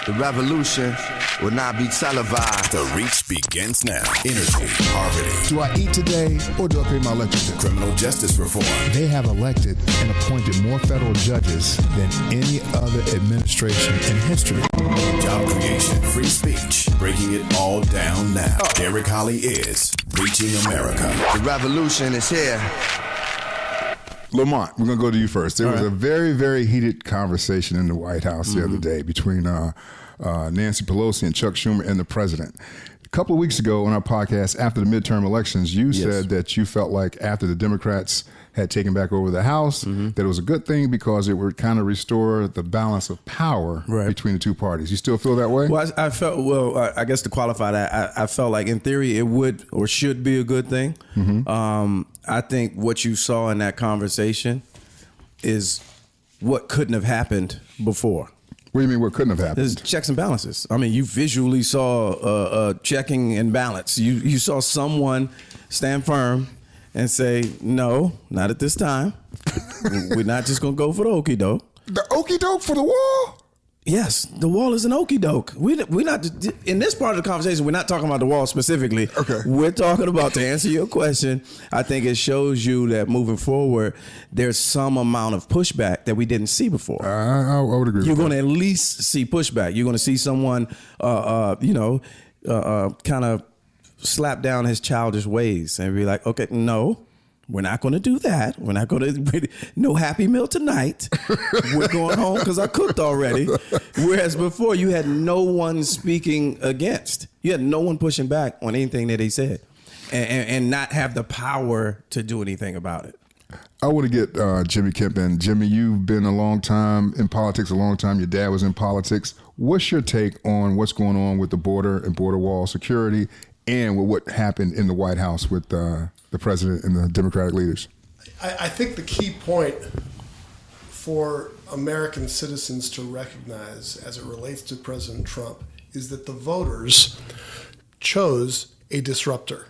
The revolution will not be televised. The Reach begins now. Energy, poverty. Do I eat today or do I pay my electric bill? Criminal justice reform. They have elected and appointed more federal judges than any other administration in history. Job creation, free speech. Breaking it all down now. Derrick Hollie is Reaching America. The revolution is here. Lamont, we're going to go to you first. There was a very, very heated conversation in the White House the other day between Nancy Pelosi and Chuck Schumer and the president. A couple of weeks ago on our podcast, after the midterm elections, you said that you felt like after the Democrats had taken back over the House, that it was a good thing because it would kind of restore the balance of power between the two parties. You still feel that way? Well, I felt, I guess to qualify that, I felt like in theory it would or should be a good thing. I think what you saw in that conversation is what couldn't have happened before. What do you mean what couldn't have happened? There's checks and balances. I mean, you visually saw checking and balance. You saw someone stand firm and say, no, not at this time. We're not just going to go for the okie doke. The okie doke for the wall? Yes, the wall is an okie doke. We're not, in this part of the conversation, we're not talking about the wall specifically. Okay. We're talking about, to answer your question, I think it shows you that moving forward, there's some amount of pushback that we didn't see before. I would agree with that. You're going to at least see pushback. You're going to see someone, kind of slap down his childish ways and be like, okay, no, we're not going to do that. We're not going to, no Happy Meal tonight. We're going home because I cooked already. Whereas before you had no one speaking against. You had no one pushing back on anything that he said and not have the power to do anything about it. I want to get Jimmy Kemp in. Jimmy, you've been a long time in politics, a long time. Your dad was in politics. What's your take on what's going on with the border and border wall security and with what happened in the White House with the president and the Democratic leaders? I think the key point for American citizens to recognize as it relates to President Trump is that the voters chose a disruptor.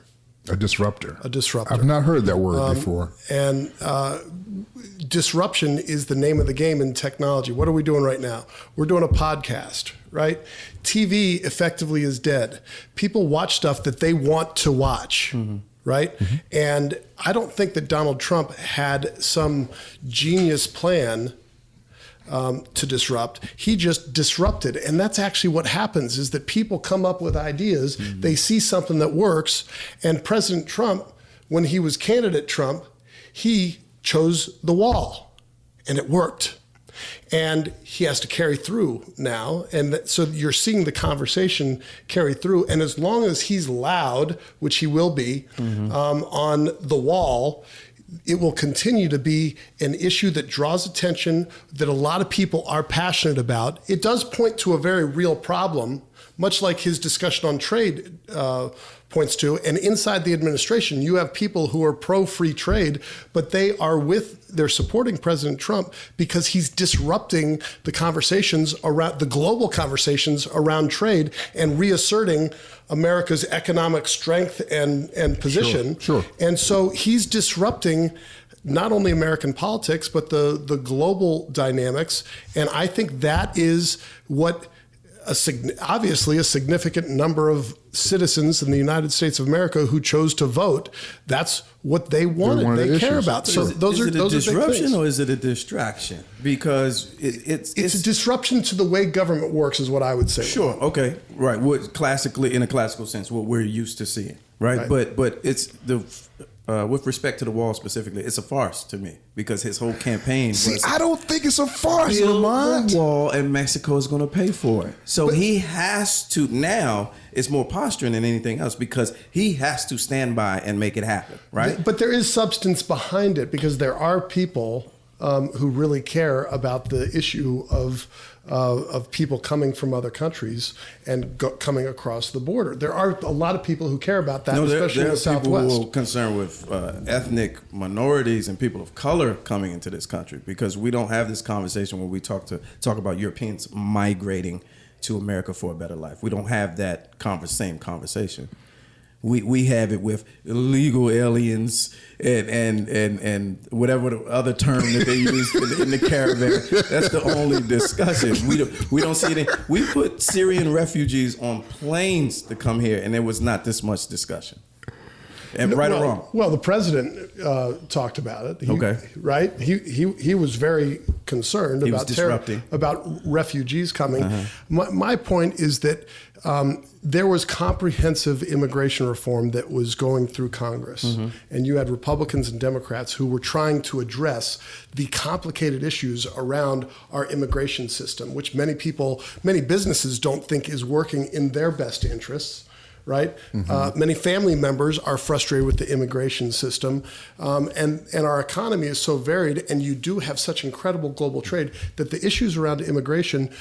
A disruptor. A disruptor. I've not heard that word before. And disruption is the name of the game in technology. What are we doing right now? We're doing a podcast, right? TV effectively is dead. People watch stuff that they want to watch. Right? And I don't think that Donald Trump had some genius plan to disrupt. He just disrupted. And that's actually what happens is that people come up with ideas, they see something that works, and President Trump, when he was candidate Trump, he chose the wall, and it worked. And he has to carry through now. And so you're seeing the conversation carry through. And as long as he's loud, which he will be, on the wall, it will continue to be an issue that draws attention, that a lot of people are passionate about. It does point to a very real problem, much like his discussion on trade points to. And inside the administration, you have people who are pro-free trade, but they're supporting President Trump because he's disrupting the conversations around the global conversations around trade and reasserting America's economic strength and position. Sure. And so he's disrupting not only American politics, but the global dynamics. And I think that is what obviously a significant number of citizens in the United States of America who chose to vote, that's what they wanted. They care about. So those are a disruption or is it a distraction? Because it's a disruption to the way government works is what I would say. Sure. Okay. Right. What classically, in a classical sense, what we're used to seeing. Right. But it's with respect to the wall specifically, it's a farce to me because his whole campaign was. I don't think it's a farce, build Lamont. the wall and Mexico is going to pay for it. So he has to now. It's more posturing than anything else because he has to stand by and make it happen, right? But there is substance behind it because there are people who really care about the issue of people coming from other countries and coming across the border. There are a lot of people who care about that, especially in the Southwest. There are people who are concerned with ethnic minorities and people of color coming into this country because we don't have this conversation where we talk about Europeans migrating to America for a better life. We don't have that same conversation. we have it with illegal aliens and whatever the other term that they use in the caravan. That's the only discussion. We don't see it. We put Syrian refugees on planes to come here, and there was not this much discussion. And right or wrong? Well, the president talked about it. Okay. Right? He was very concerned about refugees coming. My point is that there was comprehensive immigration reform that was going through Congress. And you had Republicans and Democrats who were trying to address the complicated issues around our immigration system, which many businesses don't think is working in their best interests. Right? Many family members are frustrated with the immigration system. And our economy is so varied, and you do have such incredible global trade that the issues around immigration,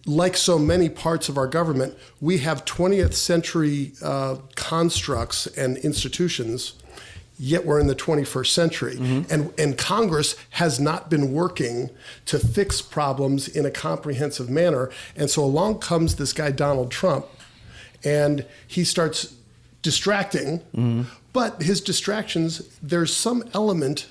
like so many parts of our government, we have 20th century constructs and institutions, yet we're in the 21st century. And Congress has not been working to fix problems in a comprehensive manner. And so along comes this guy, Donald Trump, and he starts distracting, but his distractions, there's some element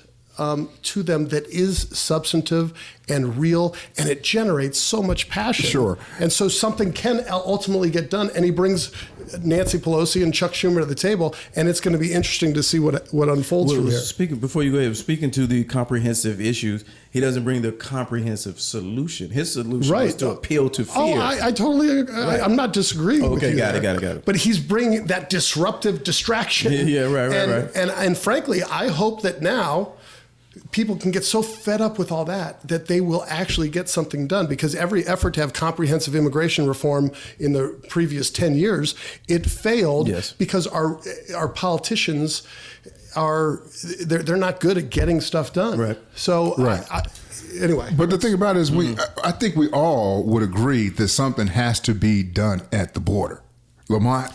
to them that is substantive and real, and it generates so much passion. Sure. And so something can ultimately get done, and he brings Nancy Pelosi and Chuck Schumer to the table, and it's going to be interesting to see what unfolds from here. Before you go ahead, speaking to the comprehensive issues, he doesn't bring the comprehensive solution. His solution is to appeal to fear. Oh, I totally agree. Right. I'm not disagreeing with you. Got it. But he's bringing that disruptive distraction. Right. And frankly, I hope that now people can get so fed up with all that they will actually get something done, because every effort to have comprehensive immigration reform in the previous 10 years, it failed because our politicians they're not good at getting stuff done. Right. So anyway. But the thing about it is I think we all would agree that something has to be done at the border. Lamont?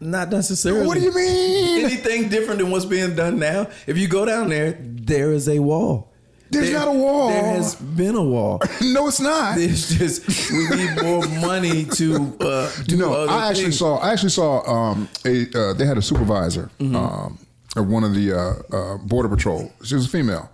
Not necessarily. What do you mean? Anything different than what's being done now? If you go down there, there is a wall. There's not a wall. There has been a wall. No, it's not. It's just we need more money to do other I actually things. saw they had a supervisor of one of the border patrol. She was a female,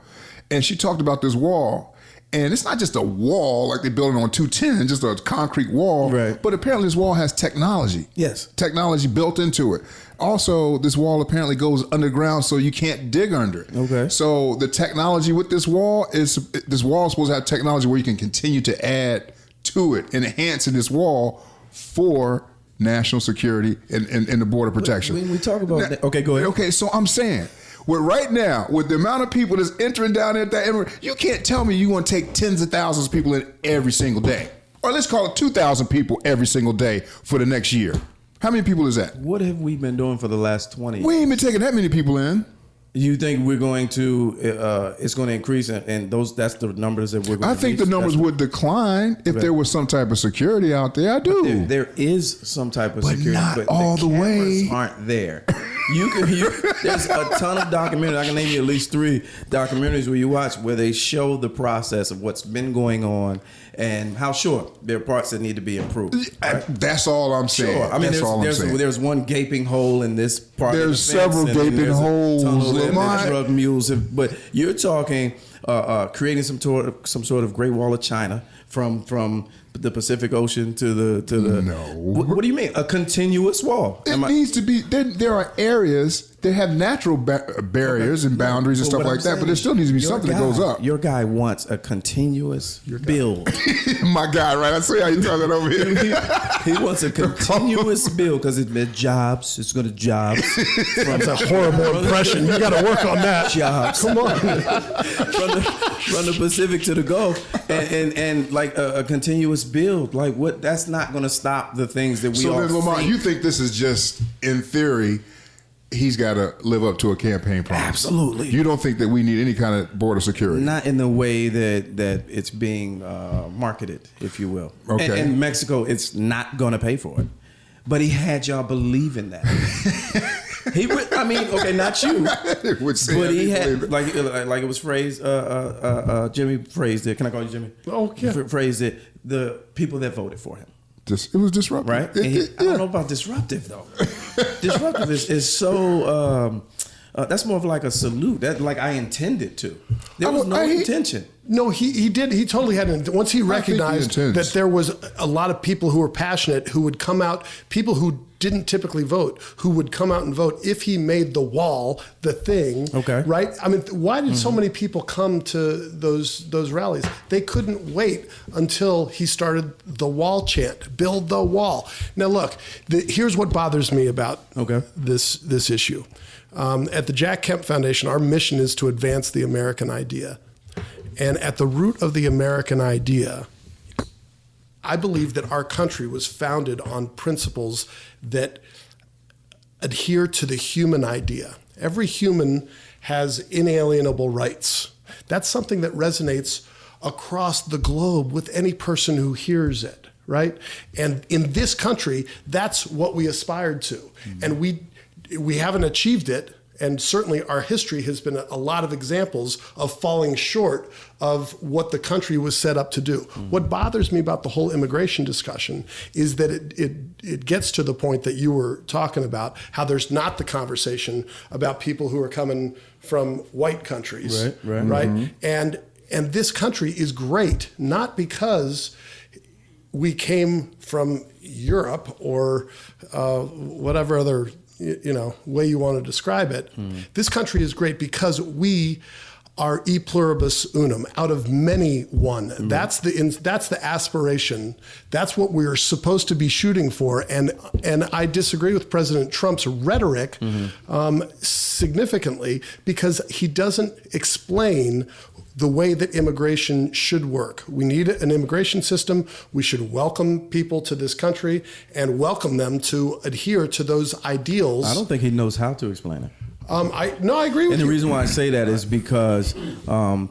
and she talked about this wall. And it's not just a wall like they're building on 210, just a concrete wall. Right. But apparently this wall has technology. Yes. Technology built into it. Also, this wall apparently goes underground so you can't dig under it. Okay. So the technology with this wall is supposed to have technology where you can continue to add to it and enhancing this wall for national security and the border protection. When we talk about that, okay, go ahead. Okay, so I'm saying, right now, with the amount of people that's entering down there, you can't tell me you're going to take tens of thousands of people in every single day. Or let's call it 2,000 people every single day for the next year. How many people is that? What have we been doing for the last 20 years? We ain't been taking that many people in. You think we're going to, it's going to increase, and that's the numbers that we're going to I think the numbers would decline if there was some type of security out there. I do. There is some type of security, not all the way. Aren't there. There's a ton of documentaries. I can name you at least 3 documentaries where you watch where they show the process of what's been going on and how there are parts that need to be improved. Right? That's all I'm saying. Sure. I mean, there's one gaping hole in this part. There's several gaping holes. Drug mules, but you're talking creating some sort of Great Wall of China from the Pacific Ocean to the. No. What do you mean? A continuous wall? It needs to be. There are areas that have natural barriers and boundaries and stuff like that, but there still needs to be something that goes up. Your guy wants a continuous build. My guy, right? I see how you talking over here. He wants a continuous build because it's jobs. It's going to jobs. That's a horrible impression. You got to work on that. Jobs. Come on. from the Pacific to the Gulf, and like a continuous build. Like what? That's not going to stop the things that we all. So then, Lamar, you think this is just in theory? He's got to live up to a campaign promise. Absolutely. You don't think that we need any kind of border security? Not in the way that it's being marketed, if you will. Okay. And Mexico, it's not going to pay for it. But he had y'all believe in that. Not you. But he had, like it was phrased, Jimmy phrased it. Can I call you Jimmy? Oh, yeah. Phrased it, the people that voted for him. It was disruptive. Right? I don't know about disruptive, though. Disruptive is so. That's more of like a salute. That like I intended to. There was no intention. No, he did. He totally had. Once he recognized that there was a lot of people who were passionate, who would come out, people who didn't typically vote, who would come out and vote if he made the wall the thing. Okay. Right? I mean, why did so many people come to those rallies? They couldn't wait until he started the wall chant, build the wall. Now, look, here's what bothers me about this issue. At the Jack Kemp Foundation, our mission is to advance the American idea. And at the root of the American idea, I believe that our country was founded on principles that adhere to the human idea. Every human has inalienable rights. That's something that resonates across the globe with any person who hears it, right? And in this country, that's what we aspired to. Mm-hmm. And we haven't achieved it. And certainly our history has been a lot of examples of falling short of what the country was set up to do. Mm-hmm. What bothers me about the whole immigration discussion is that it gets to the point that you were talking about, how there's not the conversation about people who are coming from white countries, right? Mm-hmm. And this country is great, not because we came from Europe or whatever other way you want to describe it. This country is great because we are e pluribus unum, out of many one. That's the aspiration. That's what we're supposed to be shooting for. And I disagree with President Trump's rhetoric significantly because he doesn't explain the way that immigration should work. We need an immigration system. We should welcome people to this country and welcome them to adhere to those ideals. I don't think he knows how to explain it. I agree with you. And the reason why I say that is because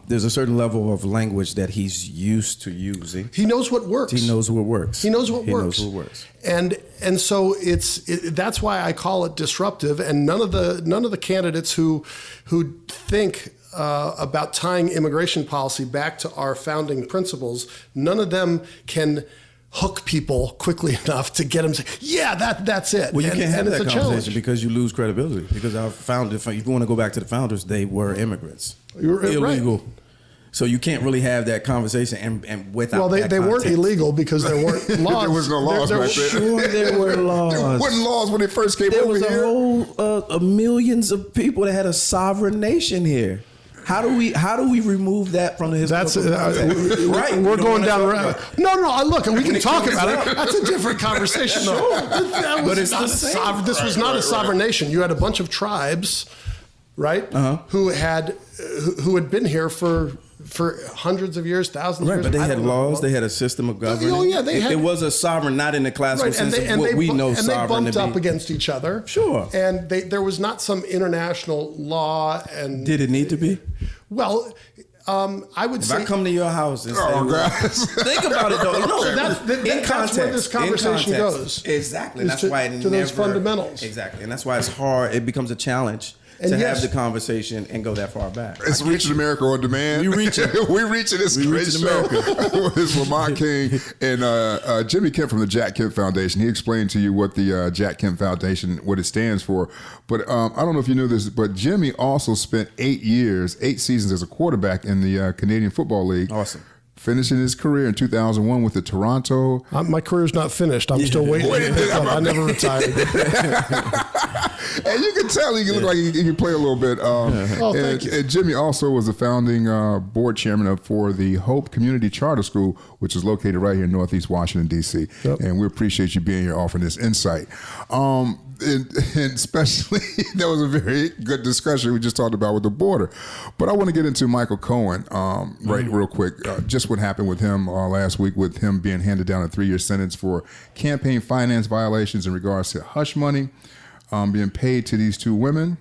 there's a certain level of language that he's used to using. He knows what works. He knows what works. He knows what works. And so that's why I call it disruptive. And none of the candidates who think about tying immigration policy back to our founding principles, none of them can hook people quickly enough to get them to say, yeah, that's it. Well, you can't have that conversation challenge. because you lose credibility. Because our founders, if you want to go back to the founders, they were immigrants. You're illegal. Right. So you can't really have that conversation and without. Well, they weren't illegal because there weren't laws. There was no laws back then. Sure, there were laws. There wasn't laws when they first came over here. There was a whole millions of people that had a sovereign nation here. How do we remove that from the historical context? Right. We're going down the road. No. Look, we can talk about it. That's a different conversation. Sure. But it's the same. This was not a sovereign nation. You had a bunch of tribes, right? Who had been here for hundreds of years, thousands of years. But they had laws. They had a system of government. Oh, yeah, it was a sovereign, not in the classical sense of what we know sovereign to be. And they bumped up against each other. Sure. And there was not some international law. And did it need to be? Well, I would say. If I come to your house and say, think about it though. No, that's where this conversation goes. Exactly. That's why it to those fundamentals. Exactly. And that's why it's hard. It becomes a challenge to have the conversation and go that far back. It's Reaching America on Demand. We reach it. We reaching this great show. It's Lamont King and Jimmy Kemp from the Jack Kemp Foundation. He explained to you what the Jack Kemp Foundation, what it stands for. But I don't know if you knew this, but Jimmy also spent 8 seasons as a quarterback in the Canadian Football League. Awesome. Finishing his career in 2001 with the Toronto. My career's not finished. I'm still waiting. I never retired. And you can tell he look like he can play a little bit. Thank you. And Jimmy also was the founding board chairman for the Hope Community Charter School, which is located right here in Northeast Washington, D.C. Yep. And we appreciate you being here offering this insight. And especially, that was a very good discussion we just talked about with the border. But I want to get into Michael Cohen real quick. Just what happened with him last week, with him being handed down a 3-year sentence for campaign finance violations in regards to hush money being paid to these two women.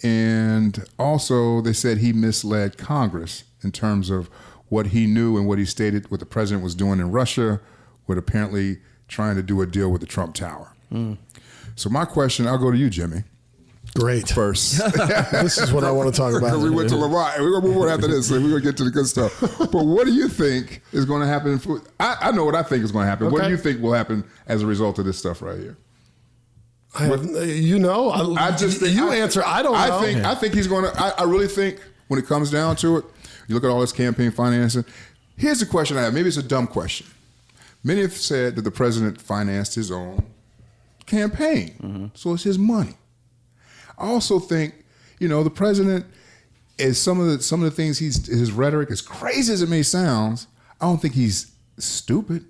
And also, they said he misled Congress in terms of what he knew and what he stated what the president was doing in Russia, with apparently trying to do a deal with the Trump Tower. So my question, I'll go to you, Jimmy. Great. First. This is what I want to talk about. Because we went to Lamont, and we're going to move on after this, so we're going to get to the good stuff. But what do you think is going to happen? I know what I think is going to happen. Okay. What do you think will happen as a result of this stuff right here? I just think answer. I don't know. I think he's going to. I really think when it comes down to it, you look at all this campaign financing. Here's the question I have. Maybe it's a dumb question. Many have said that the president financed his own campaign, so it's his money. I also think, the president is some of the things his rhetoric, as crazy as it may sound, I don't think he's stupid.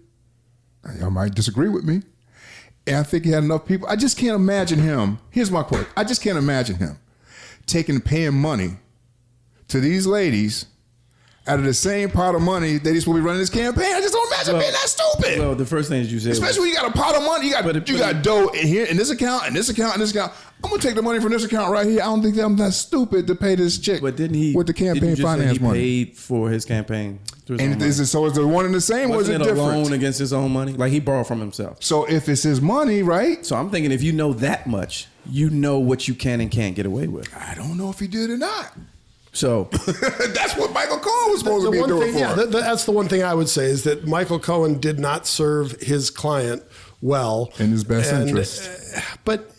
Y'all might disagree with me. And I think he had enough people. I just can't imagine him. Here's my quote. I just can't imagine him paying money to these ladies out of the same pot of money that he's supposed to be running his campaign. I just don't imagine being that stupid. Well, the first thing that you said, especially when you got a pot of money, you got dough in here, in this account, and this account, and this account. I'm gonna take the money from this account right here. I don't think that I'm that stupid to pay this chick. But didn't he with the campaign finance money? He paid for his campaign. And is the one and the same, or is it different? Wasn't it a loan against his own money? Like he borrowed from himself. So if it's his money, right? So I'm thinking if you know that much, you know what you can and can't get away with. I don't know if he did or not. So that's what Michael Cohen was supposed to be doing for. Yeah, that's the one thing I would say is that Michael Cohen did not serve his client well in his best interest. But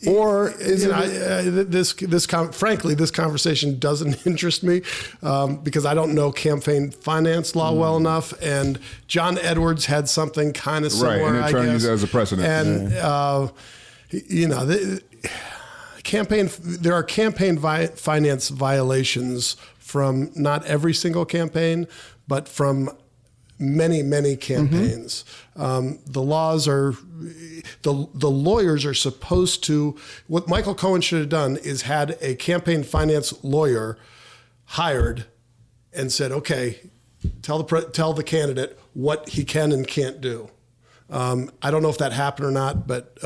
frankly, this conversation doesn't interest me because I don't know campaign finance law well enough. And John Edwards had something kind of similar, right? And it turned as a precedent. And there are campaign finance violations from not every single campaign, but from many, many campaigns. The laws are, the lawyers are supposed to, what Michael Cohen should have done is had a campaign finance lawyer hired and said, okay, tell the candidate what he can and can't do. I don't know if that happened or not, but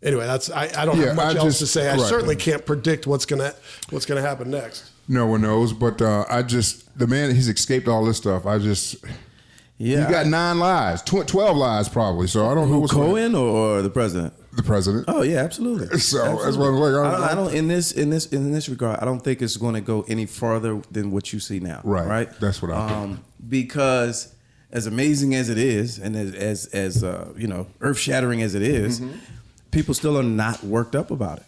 anyway, I don't have much else to say. I certainly can't predict what's gonna happen next. No one knows, but the man, he's escaped all this stuff. He got 9 lies, 12 lies probably. So I don't know what's Cohen or the president. The president. Oh yeah, absolutely. So absolutely. That's what I'm like. I don't in this regard. I don't think it's going to go any farther than what you see now. Right. That's what I think. Because as amazing as it is, and as earth shattering as it is, people still are not worked up about it.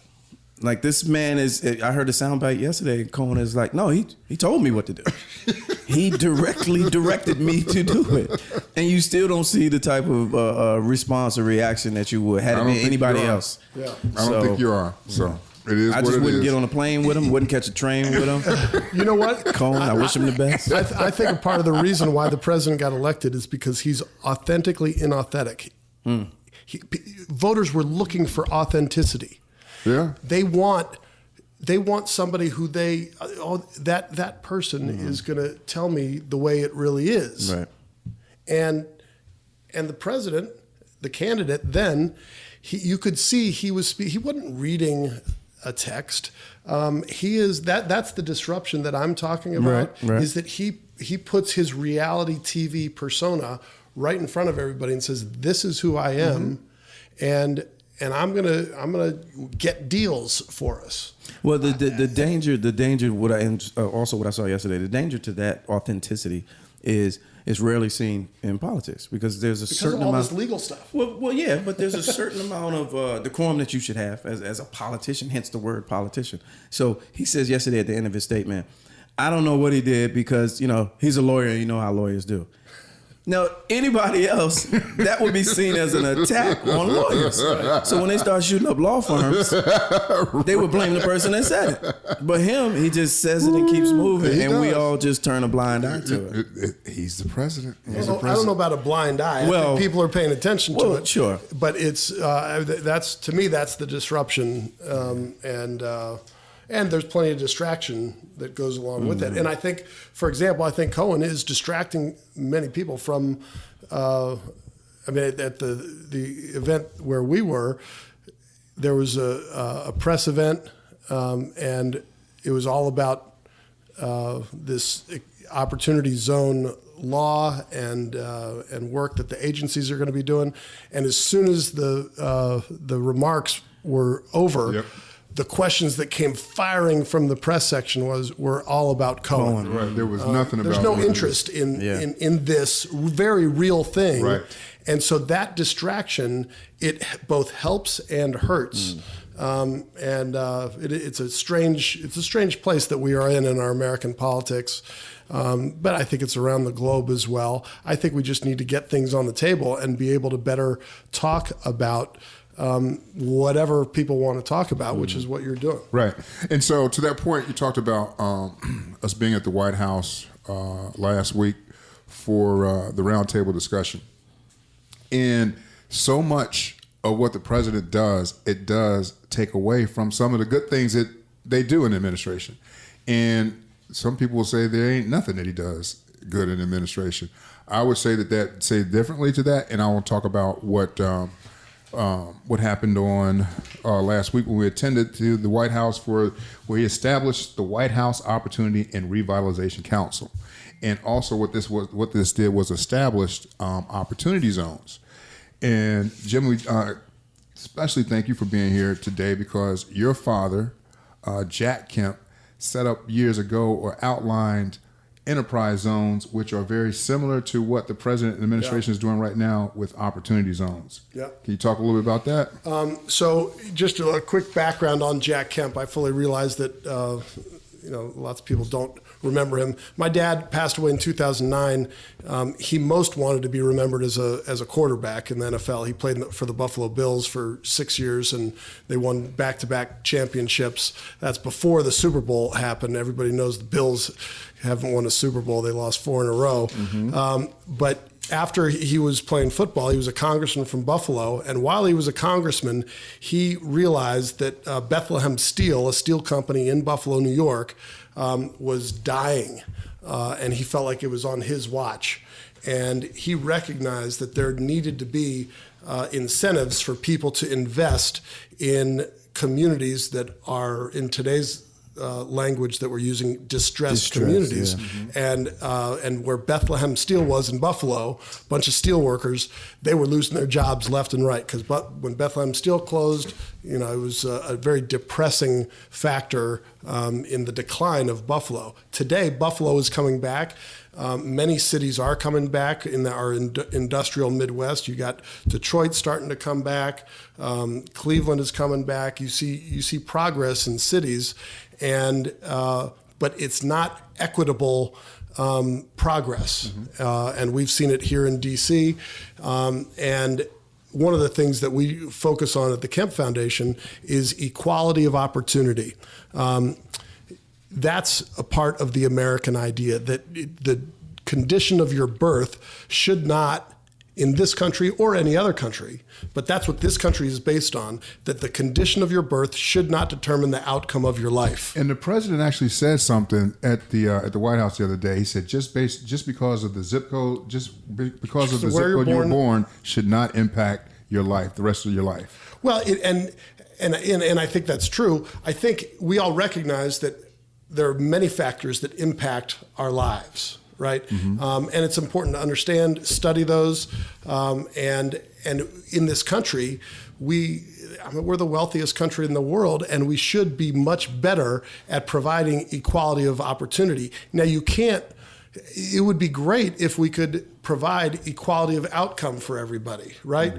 Like this man is. I heard a soundbite yesterday. Cohen is like, no, he told me what to do. He directly directed me to do it, and you still don't see the type of response or reaction that you would had it been anybody else. Yeah, I don't think you are. So it is. I just wouldn't get on a plane with him. Wouldn't catch a train with him. You know what, Cohen? I wish him the best. I think a part of the reason why the president got elected is because he's authentically inauthentic. Voters were looking for authenticity. Yeah, they want somebody who that person is going to tell me the way it really is. Right. And the president, the candidate, then you could see he wasn't reading a text. That's the disruption that I'm talking about. Right. Is that he puts his reality TV persona right in front of everybody and says, "This is who I am," and I'm gonna get deals for us. Well, the danger. What I saw yesterday. The danger to that authenticity is rarely seen in politics because there's a certain of all amount this legal stuff. Well, yeah, but there's a certain amount of decorum that you should have as a politician. Hence the word politician. So he says yesterday at the end of his statement, "I don't know what he did because he's a lawyer. And you know how lawyers do." Now, anybody else, that would be seen as an attack on lawyers. So when they start shooting up law firms, they would blame the person that said it. But him, he just says it and keeps moving, and we all just turn a blind eye to it. He's the president. I don't know about a blind eye. I think people are paying attention to it. Sure. But it's to me that's the disruption, and there's plenty of distraction that goes along with it. And I think, for example, Cohen is distracting many people from, at the event where we were, there was a press event, and it was all about this opportunity zone law and work that the agencies are going to be doing. And as soon as the remarks were over, yep, the questions that came firing from the press section were all about Cohen. Right. There was nothing about. There's no interest in this very real thing. Right. And so that distraction, it both helps and hurts. It's a strange place that we are in our American politics. But I think it's around the globe as well. I think we just need to get things on the table and be able to better talk about whatever people want to talk about, which is what you're doing. Right. And so to that point, you talked about us being at the White House last week for the roundtable discussion. And so much of what the president does, it does take away from some of the good things that they do in the administration. And some people will say there ain't nothing that he does good in administration. I would say say differently to that, and I want to talk about what happened on last week when we attended to the White House where he established the White House Opportunity and Revitalization Council. And also what this did was established opportunity zones. And Jim, we especially thank you for being here today because your father, Jack Kemp, set up years ago or outlined enterprise zones, which are very similar to what the president and administration is doing right now with opportunity zones. Yeah. Can you talk a little bit about that? So just a quick background on Jack Kemp. I fully realize that lots of people don't remember him. My dad passed away in 2009. He most wanted to be remembered as a quarterback in the NFL. He played for the Buffalo Bills for 6 years, and they won back-to-back championships. That's before the Super Bowl happened. Everybody knows the Bills haven't won a Super Bowl. They lost 4 in a row. But after he was playing football, he was a congressman from Buffalo. And while he was a congressman, he realized that Bethlehem Steel, a steel company in Buffalo, New York, was dying. And he felt like it was on his watch. And he recognized that there needed to be incentives for people to invest in communities that are, in today's language that we're using, distressed communities. Yeah. And where Bethlehem Steel was in Buffalo, a bunch of steel workers, they were losing their jobs left and right because when Bethlehem Steel closed, it was a very depressing factor in the decline of Buffalo. Today, Buffalo is coming back. Many cities are coming back in our industrial Midwest. You got Detroit starting to come back. Cleveland is coming back. You see progress in cities, but it's not equitable progress. And we've seen it here in D.C. And one of the things that we focus on at the Kemp Foundation is equality of opportunity. That's a part of the American idea that the condition of your birth should not, in this country or any other country, but that's what this country is based on, that the condition of your birth should not determine the outcome of your life. And the president actually said something at the White House the other day. He said just because of the zip code, because of the zip code you were born should not impact your life, the rest of your life. Well, and I think that's true. I think we all recognize that there are many factors that impact our lives, right? And it's important to understand, study those. And in this country, we're the wealthiest country in the world, and we should be much better at providing equality of opportunity. Now, it would be great if we could provide equality of outcome for everybody, right?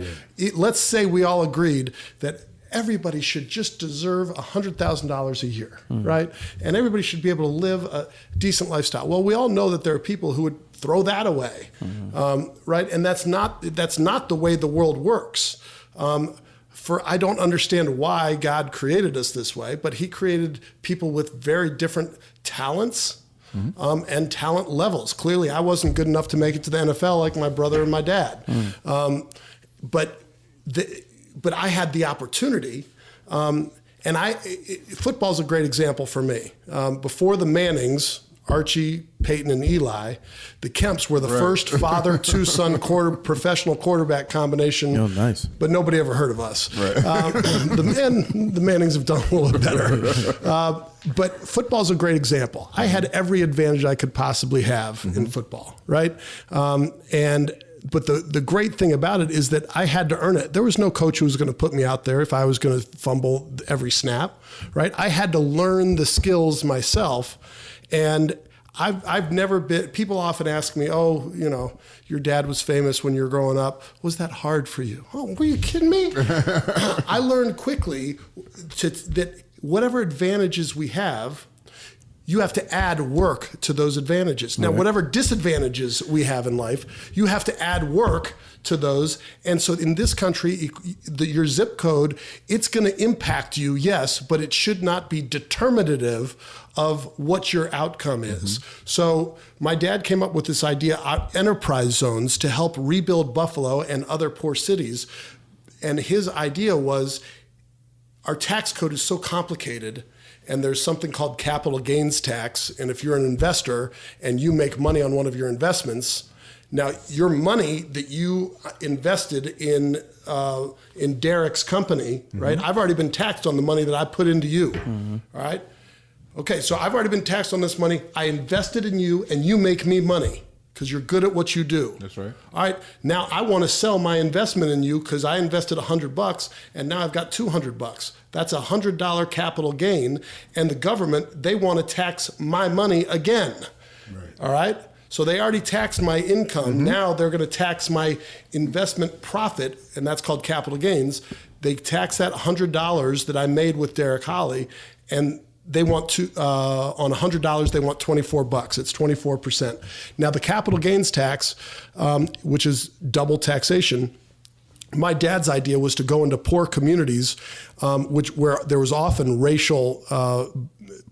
Let's say we all agreed that everybody should just deserve $100,000 a year, right? And everybody should be able to live a decent lifestyle. Well, we all know that there are people who would throw that away, right? And that's not the way the world works. I don't understand why God created us this way, but He created people with very different talents. And talent levels. Clearly, I wasn't good enough to make it to the NFL like my brother and my dad. But I had the opportunity, football's a great example for me. Before the Mannings, Archie, Peyton, and Eli, the Kemps were the first father to son professional quarterback combination. Oh, nice. But nobody ever heard of us. Right. The Mannings have done a little bit better. But football's a great example. I had every advantage I could possibly have in football, right? But the great thing about it is that I had to earn it. There was no coach who was going to put me out there if I was going to fumble every snap, right? I had to learn the skills myself. And I've never been, people often ask me, oh, you know, your dad was famous when you were growing up. Was that hard for you? Oh, were you kidding me? I learned quickly that whatever advantages we have, you have to add work to those advantages. Now, whatever disadvantages we have in life, you have to add work to those. And so in this country, your zip code, it's going to impact you, yes, but it should not be determinative of what your outcome is. So my dad came up with this idea, enterprise zones, to help rebuild Buffalo and other poor cities. And his idea was, our tax code is so complicated, and there's something called capital gains tax. And if you're an investor and you make money on one of your investments, now your money that you invested in Derrick's company, right? I've already been taxed on the money that I put into you, all right? Okay, so I've already been taxed on this money. I invested in you, and you make me money because you're good at what you do. That's right. All right, now I want to sell my investment in you because I invested $100 and now I've got $200. That's $100 capital gain, and the government, they want to tax my money again. Right. All right? So they already taxed my income. Now they're going to tax my investment profit, and that's called capital gains. They tax that $100 that I made with Derrick Hollie, and they want to, on $100, they want $24. It's 24%. Now the capital gains tax, which is double taxation, my dad's idea was to go into poor communities, where there was often racial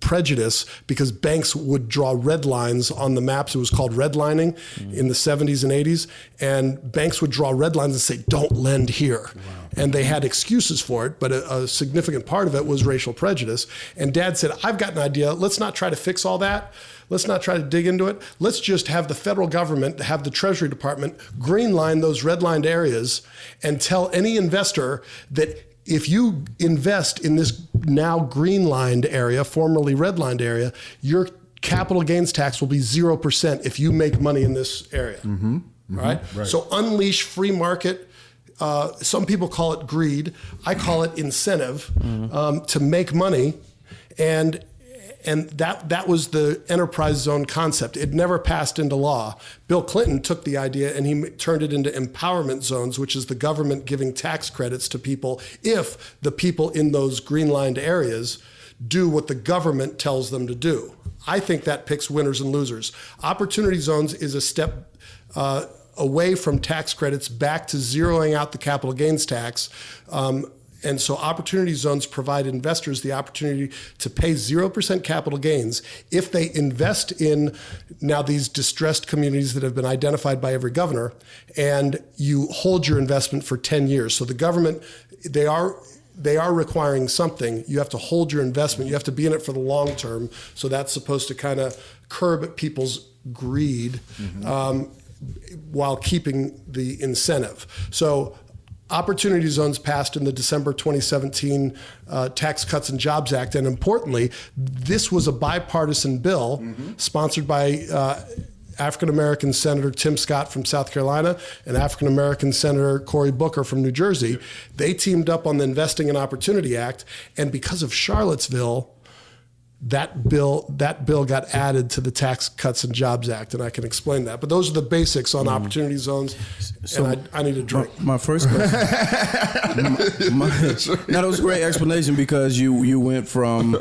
prejudice because banks would draw red lines on the maps. It was called redlining in the 70s and 80s. And banks would draw red lines and say, don't lend here. Wow. And they had excuses for it, but a significant part of it was racial prejudice. And Dad said, I've got an idea. Let's not try to fix all that. Let's not try to dig into it. Let's just have the federal government, have the Treasury Department green line those redlined areas and tell any investor that if you invest in this now green-lined area, formerly red-lined area, your capital gains tax will be 0% if you make money in this area. All right? So unleash free market. Some people call it greed. I call it incentive to make money. And that was the enterprise zone concept. It never passed into law. Bill Clinton took the idea and he turned it into empowerment zones, which is the government giving tax credits to people if the people in those green-lined areas do what the government tells them to do. I think that picks winners and losers. Opportunity zones is a step away from tax credits back to zeroing out the capital gains tax. And so opportunity zones provide investors the opportunity to pay 0% capital gains if they invest in now these distressed communities that have been identified by every governor, and you hold your investment for 10 years. So the government, they are requiring something. You have to hold your investment. You have to be in it for the long term. So that's supposed to kind of curb people's greed while keeping the incentive. So Opportunity zones passed in the December 2017 Tax Cuts and Jobs Act. And importantly, this was a bipartisan bill sponsored by African-American Senator Tim Scott from South Carolina and African-American Senator Cory Booker from New Jersey. They teamed up on the Investing in Opportunity Act. And because of Charlottesville, that bill got added to the Tax Cuts and Jobs Act, and I can explain that. But those are the basics on opportunity zones, so and I need a drink. My first question. Now, that was a great explanation because you went from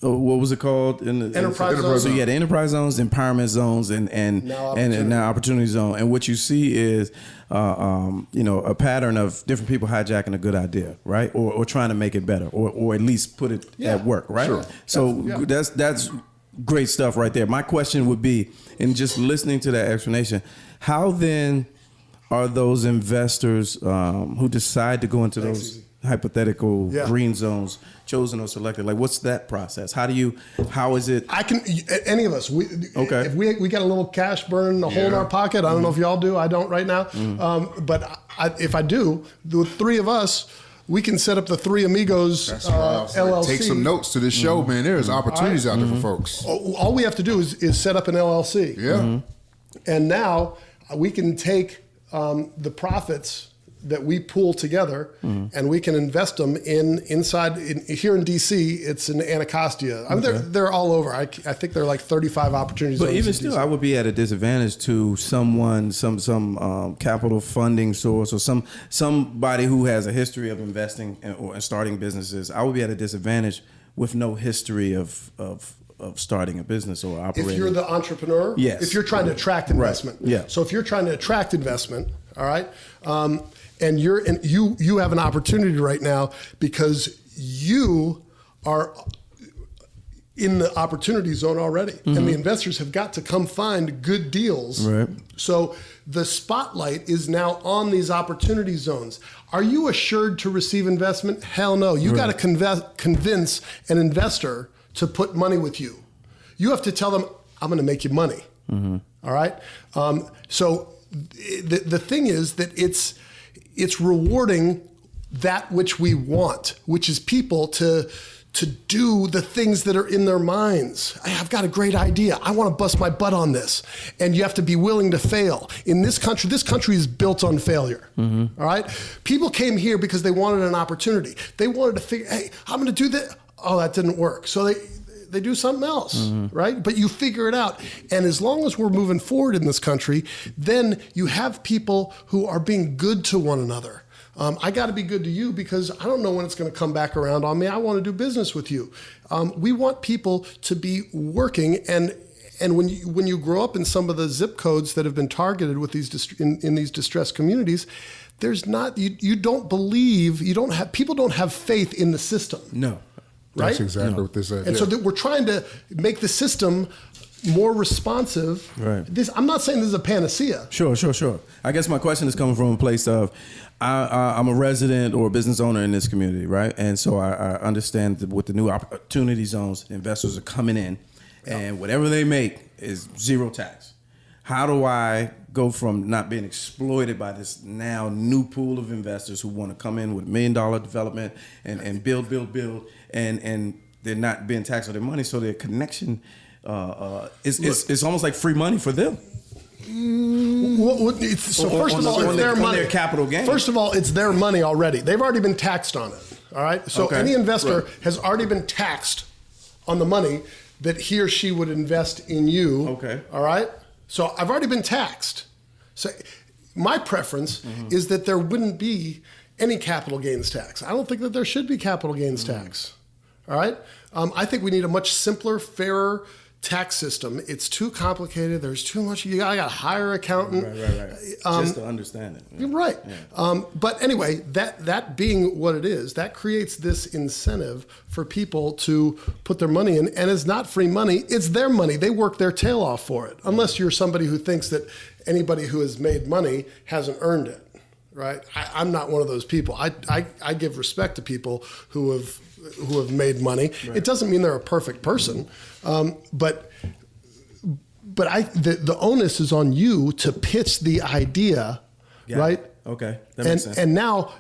what was it called? Enterprise zones. So you had enterprise zones, empowerment zones, and now opportunity zone. And what you see is a pattern of different people hijacking a good idea, right? Or trying to make it better, or at least put it at work, right? Sure. So that's great stuff right there. My question would be, in just listening to that explanation, how then are those investors who decide to go into those hypothetical green zones chosen or selected? Like, what's that process? How is it? Any of us. If we got a little cash burning a hole in our pocket, I don't know if y'all do. I don't right now. But if I do, the three of us, we can set up the Three Amigos LLC. Take some notes to this show, man. There's opportunities out there for folks. All we have to do is set up an LLC. Yeah. And now we can take the profits that we pool together, and we can invest them inside here in DC. It's in Anacostia. I mean, they're all over. I think there are like 35 opportunities. But even still, I would be at a disadvantage to someone, some capital funding source, or somebody who has a history of investing or starting businesses. I would be at a disadvantage with no history of starting a business or operating. If you're the entrepreneur, yes. If you're trying to attract investment, right. Yeah. So if you're trying to attract investment, all right, and you have an opportunity right now because you are in the opportunity zone already, and the investors have got to come find good deals. Right. So the spotlight is now on these opportunity zones. Are you assured to receive investment? Hell no. You got to convince an investor to put money with you. You have to tell them, I'm going to make you money. All right. So the thing is that it's rewarding that which we want, which is people to do the things that are in their minds. I've got a great idea. I want to bust my butt on this. And you have to be willing to fail. In this country is built on failure. All right. People came here because they wanted an opportunity. They wanted to figure, hey, I'm going to do that. Oh, that didn't work. So they do something else, right? But you figure it out. And as long as we're moving forward in this country, then you have people who are being good to one another. I got to be good to you because I don't know when it's going to come back around on me. I want to do business with you. We want people to be working, and when you grow up in some of the zip codes that have been targeted with these in these distressed communities, there's not you don't believe people don't have faith in the system. No. Right? That's exactly what this is. And so we're trying to make the system more responsive. Right. I'm not saying this is a panacea. Sure. I guess my question is coming from a place of I'm a resident or a business owner in this community, right? And so I understand that with the new opportunity zones, investors are coming in, and whatever they make is zero tax. How do I go from not being exploited by this now new pool of investors who want to come in with $1 million development and build, and they're not being taxed on their money, so their connection it's almost like free money for them. So first of all, it's their money. Their capital gain. First of all, it's their money already. They've already been taxed on it. All right. So any investor has already been taxed on the money that he or she would invest in you. Okay. All right. So I've already been taxed. So my preference is that there wouldn't be any capital gains tax. I don't think that there should be capital gains tax. All right. I think we need a much simpler, fairer tax system. It's too complicated. There's too much. I got to hire an accountant. Right. Just to understand it. You're right. Yeah. But anyway, that being what it is, that creates this incentive for people to put their money in. And it's not free money. It's their money. They work their tail off for it. Unless you're somebody who thinks that anybody who has made money hasn't earned it. Right. I'm not one of those people. I give respect to people who have made money. Right. It doesn't mean they're a perfect person, but the onus is on you to pitch the idea, right? Okay, that makes sense. And now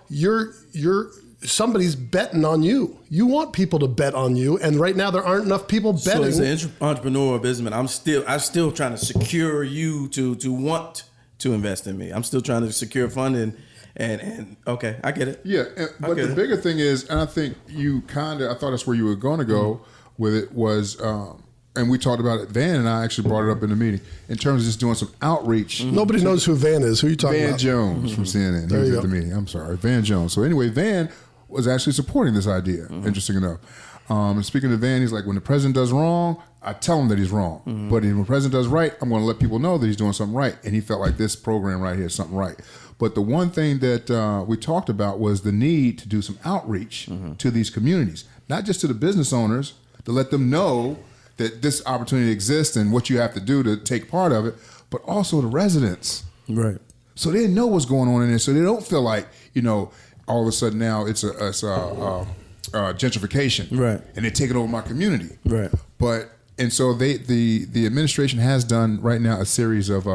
somebody's betting on you. You want people to bet on you, and right now there aren't enough people betting. So as an entrepreneur or businessman, I'm still trying to secure you to want to invest in me. I'm still trying to secure funding. And okay, I get it. Yeah, but the bigger thing is, and I think I thought that's where you were going to go with it was, and we talked about it. Van and I actually brought it up in the meeting in terms of just doing some outreach. Nobody knows who Van is. Who are you talking about? Van Jones from CNN. He was at the meeting. I'm sorry, Van Jones. So anyway, Van was actually supporting this idea. Interesting enough. And speaking to Van, he's like, when the president does wrong, I tell him that he's wrong. But when the president does right, I'm going to let people know that he's doing something right. And he felt like this program right here is something right. But the one thing that we talked about was the need to do some outreach to these communities, not just to the business owners, to let them know that this opportunity exists and what you have to do to take part of it, but also the residents. Right. So they know what's going on in there, so they don't feel like, all of a sudden now it's gentrification. Right. And they're taking over my community. Right. And so the administration has done right now a series of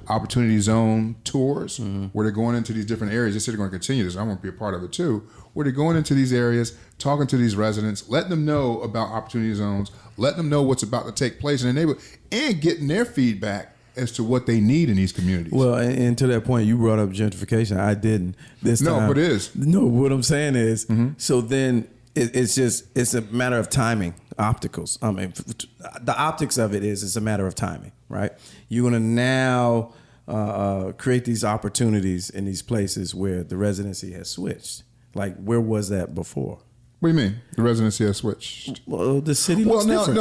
opportunity zone tours where they're going into these different areas. They said they're going to continue this. I want to be a part of it too. Where they're going into these areas, talking to these residents, letting them know about opportunity zones, letting them know what's about to take place in the neighborhood, and getting their feedback as to what they need in these communities. Well, and to that point, you brought up gentrification. I didn't this No, time. but it is. No, what I'm saying is, so then it's a matter of timing, opticals. I mean, the optics of it is it's a matter of timing, right? You're going to now create these opportunities in these places where the residency has switched. Like, where was that before? What do you mean? The residency has switched. Well, the city looks different.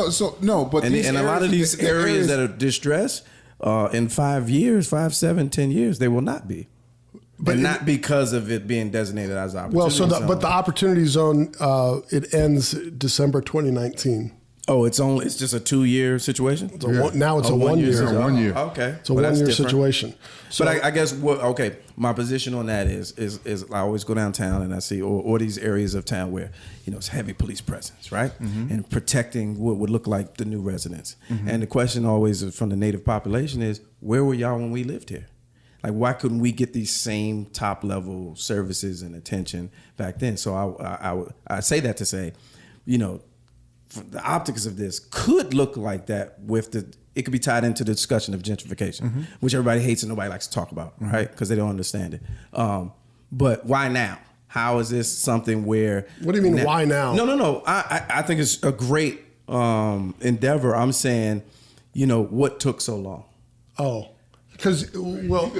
But And a lot of these areas that are distressed, in 5 years, 5, 7, 10 years, they will not be. But not because of it being designated as opportunity. Well, but the opportunity zone, it ends December 2019. Oh, it's just a 2-year situation? Now it's a 1 year. It's a 1 year. Okay. It's a 1 year situation. So, But I guess my position on that is I always go downtown and I see or these areas of town where it's heavy police presence, right? And protecting what would look like the new residents. And the question always from the native population is, where were y'all when we lived here? Like, why couldn't we get these same top level services and attention back then? So I say that to say, the optics of this could look like that it could be tied into the discussion of gentrification, which everybody hates and nobody likes to talk about, right? Because they don't understand it. But why now? How is this something where... What do you mean, why now? No. I think it's a great endeavor. I'm saying, what took so long? Oh, because, well...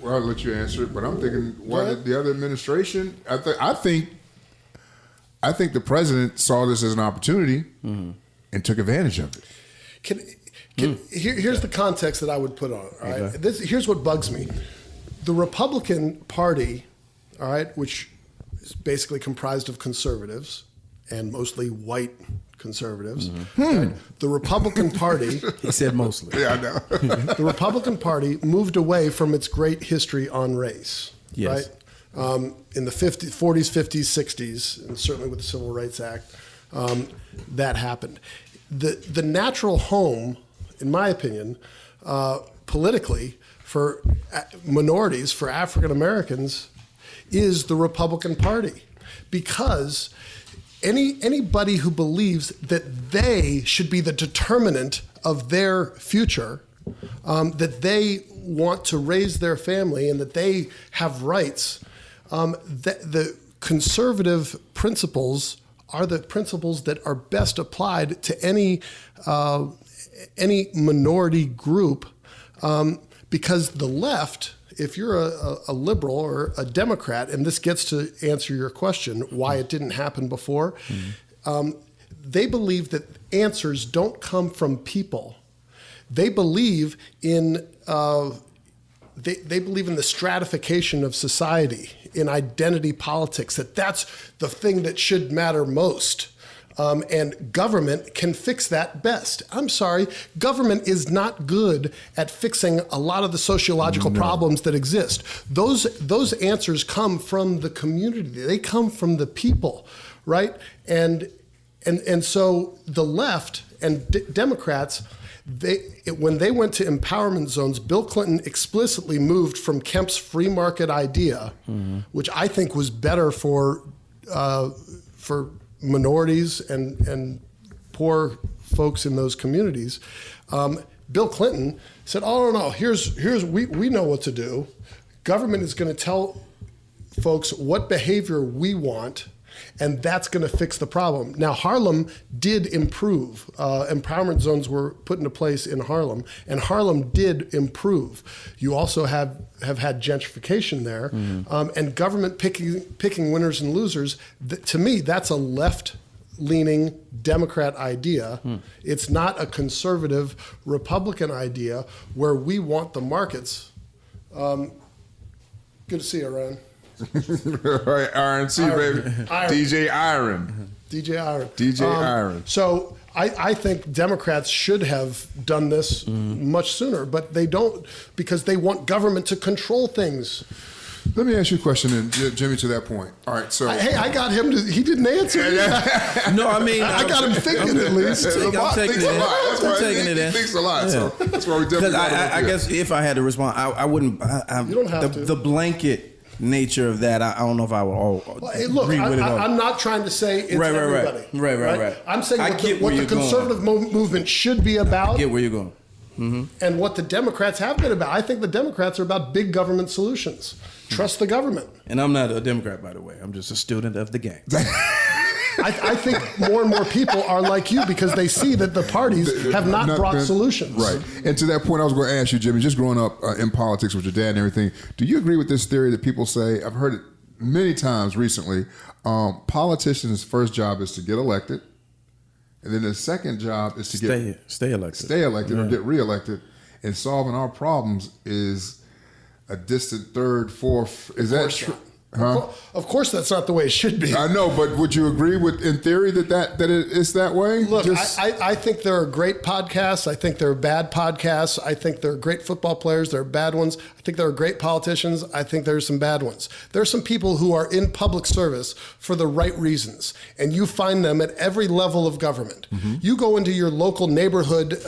I'll let you answer it, but I'm thinking, why did the other administration... I think the president saw this as an opportunity and took advantage of it. Here's the context that I would put on it. All right, Okay. Here's what bugs me: the Republican Party, all right, which is basically comprised of conservatives and mostly white conservatives. Right? The Republican Party. He said mostly. Yeah, I know. The Republican Party moved away from its great history on race. Yes. Right. In the 40s, 50s, 60s, and certainly with the Civil Rights Act, that happened. The natural home, in my opinion, politically, for minorities, for African Americans, is the Republican Party. Because anybody who believes that they should be the determinant of their future, that they want to raise their family and that they have rights, the conservative principles are the principles that are best applied to any minority group, because the left, if you're a liberal or a Democrat, and this gets to answer your question, why it didn't happen before, they believe that answers don't come from people. They believe in they believe in the stratification of society, in identity politics, that's the thing that should matter most. And government can fix that best. I'm sorry, government is not good at fixing a lot of the sociological problems that exist. Those answers come from the community. They come from the people, right? And so the left and Democrats, when they went to empowerment zones, Bill Clinton explicitly moved from Kemp's free market idea, which I think was better for minorities and poor folks in those communities. Bill Clinton said, "Oh no, we know what to do. Government is going to tell folks what behavior we want, and that's going to fix the problem." Now, Harlem did improve. Empowerment zones were put into place in Harlem, and Harlem did improve. You also have had gentrification there, and government picking winners and losers. To me, that's a left-leaning Democrat idea. It's not a conservative Republican idea where we want the markets. Good to see you, Ryan. Right, RNC, baby. DJ Iron. DJ Iron. So I think Democrats should have done this much sooner, but they don't, because they want government to control things. Let me ask you a question, and Jimmy, to that point. All right, so I got him he didn't answer. No, I mean, I got him thinking at least. I'm taking it in. I'm taking it in. He thinks a lot, so that's why we definitely. I guess if I had to respond, I wouldn't. You don't have to. The blanket nature of that, I don't know if I would agree with it all. I'm not trying to say it's everybody. Right. I'm saying what the conservative movement should be about. I get where you're going. And what the Democrats have been about, I think the Democrats are about big government solutions. Trust the government. And I'm not a Democrat, by the way. I'm just a student of the game. I think more and more people are like you because they see that the parties have not brought solutions. Right. And to that point, I was going to ask you, Jimmy, just growing up in politics with your dad and everything, do you agree with this theory that people say, I've heard it many times recently, politicians' first job is to get elected, and then the second job is to stay elected. Stay elected or get reelected, and solving our problems is a distant third, fourth. Is that true? Huh? Of course, that's not the way it should be. I know, but would you agree with, in theory, that it's that way? Look, I think there are great podcasts. I think there are bad podcasts. I think there are great football players. There are bad ones. I think there are great politicians. I think there are some bad ones. There are some people who are in public service for the right reasons, and you find them at every level of government. You go into your local neighborhood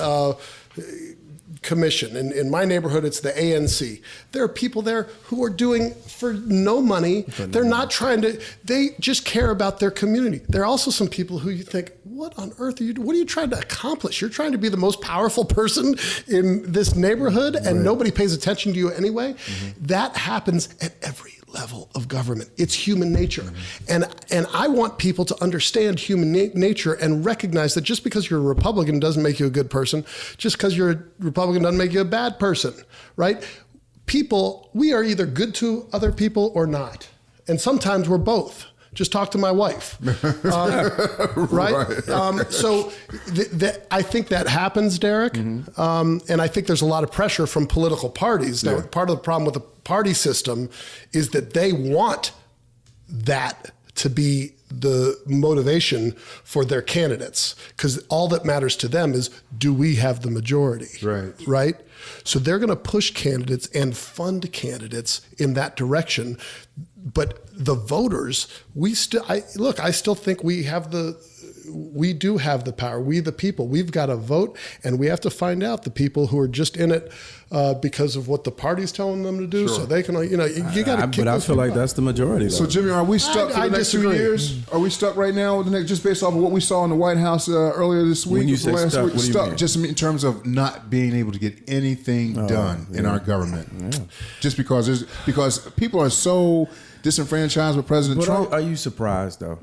commission. In my neighborhood, it's the ANC. There are people there who are doing for no money. They're not trying to, they just care about their community. There are also some people who you think, what on earth are you doing? What are you trying to accomplish? You're trying to be the most powerful person in this neighborhood and nobody pays attention to you anyway. That happens at every level of government. It's human nature. And I want people to understand human nature and recognize that just because you're a Republican doesn't make you a good person. Just because you're a Republican doesn't make you a bad person, right? People, we are either good to other people or not. And sometimes we're both. Just talk to my wife, right? So I think that happens, Derrick. And I think there's a lot of pressure from political parties. Now, part of the problem with the party system is that they want that to be the motivation for their candidates, because all that matters to them is, do we have the majority? Right? So they're going to push candidates and fund candidates in that direction. But the voters, I still think we do have the power. We, the people, we've got to vote, and we have to find out the people who are just in it because of what the party's telling them to do. So they can, you got to. But I feel like that's the majority. So Jimmy, are we stuck for the next 2 years? Are we stuck right now with the next, just based off of what we saw in the White House earlier this week? When you say stuck, what do you mean? Just in terms of not being able to get anything done in our government, just because people are so disenfranchised with President Trump. Are you surprised though?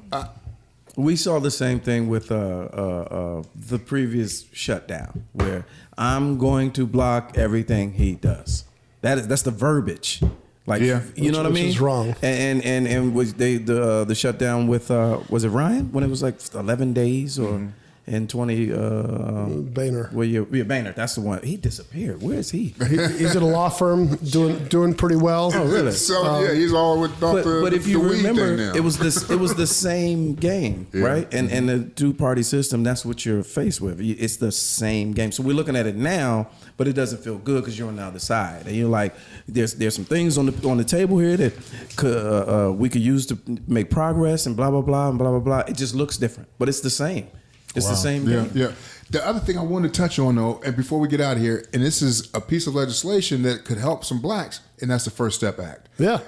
We saw the same thing with the previous shutdown, where I'm going to block everything he does. That's the verbiage. Like, you know what I mean? Which is wrong. And was the shutdown with was it Ryan when it was like 11 days or? In 20 Boehner. Boehner, that's the one. He disappeared. Where is he? He's at a law firm doing pretty well. Oh, really? So he's all with but if you remember, now. it was the same game, right? And the two-party system, that's what you're faced with. It's the same game. So we're looking at it now, but it doesn't feel good because you're on the other side, and you're like, there's some things on the table here that we could use to make progress, and blah blah blah and blah blah blah. It just looks different, but it's the same. It's the same game. Yeah. The other thing I wanted to touch on, though, and before we get out of here, and this is a piece of legislation that could help some blacks, and that's the First Step Act. Yeah.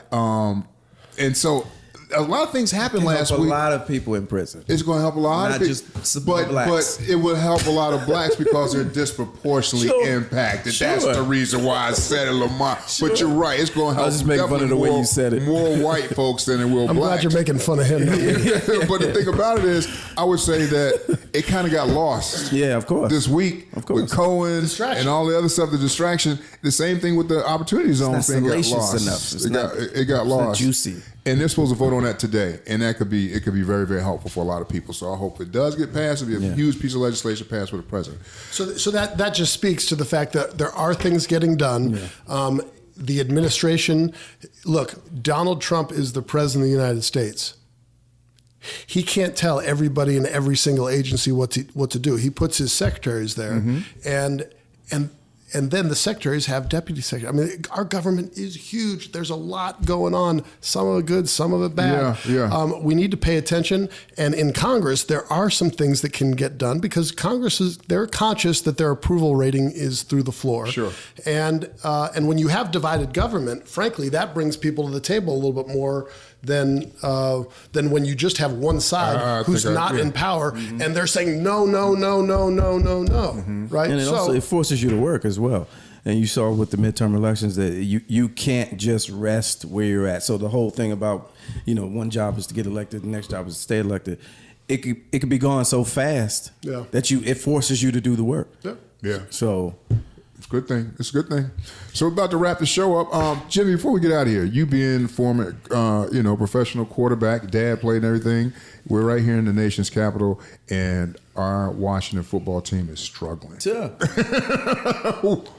And so a lot of things happened last week. A lot of people in prison. It's going to help a lot Not of people. just but blacks. But it will help a lot of blacks because they're disproportionately impacted. That's the reason why I said it, Lamar. But you're right. It's going to help. I was just making fun of the way you said it. More white folks than it will I'm blacks. glad you're making fun of him. But the thing about it is, I would say that it kind of got lost. Yeah, of course. This week with Cohen and all the other stuff, the distraction. The same thing with the opportunity zone thing got lost. It got lost. It's not juicy. And they're supposed to vote on that today, and it could be very, very helpful for a lot of people. So I hope it does get passed. It'll be a huge piece of legislation passed with the president. So that just speaks to the fact that there are things getting done. Yeah. The administration, look, Donald Trump is the president of the United States. He can't tell everybody in every single agency what to do. He puts his secretaries there, and then the secretaries have deputy secretaries. I mean, our government is huge. There's a lot going on. Some of it good, some of it bad. We need to pay attention. And in Congress, there are some things that can get done because they're conscious that their approval rating is through the floor. Sure. And when you have divided government, frankly, that brings people to the table a little bit more than when you just have one side who's not in power and they're saying no, no, no, no, no, no, no, right? And it forces you to work as well. And you saw with the midterm elections that you can't just rest where you're at. So the whole thing about, one job is to get elected, the next job is to stay elected. It could be gone so fast that it forces you to do the work. Yeah. So it's a good thing. It's a good thing. So we're about to wrap the show up. Jimmy, before we get out of here, you being former, professional quarterback, dad played and everything. We're right here in the nation's capital, and our Washington football team is struggling. Yeah.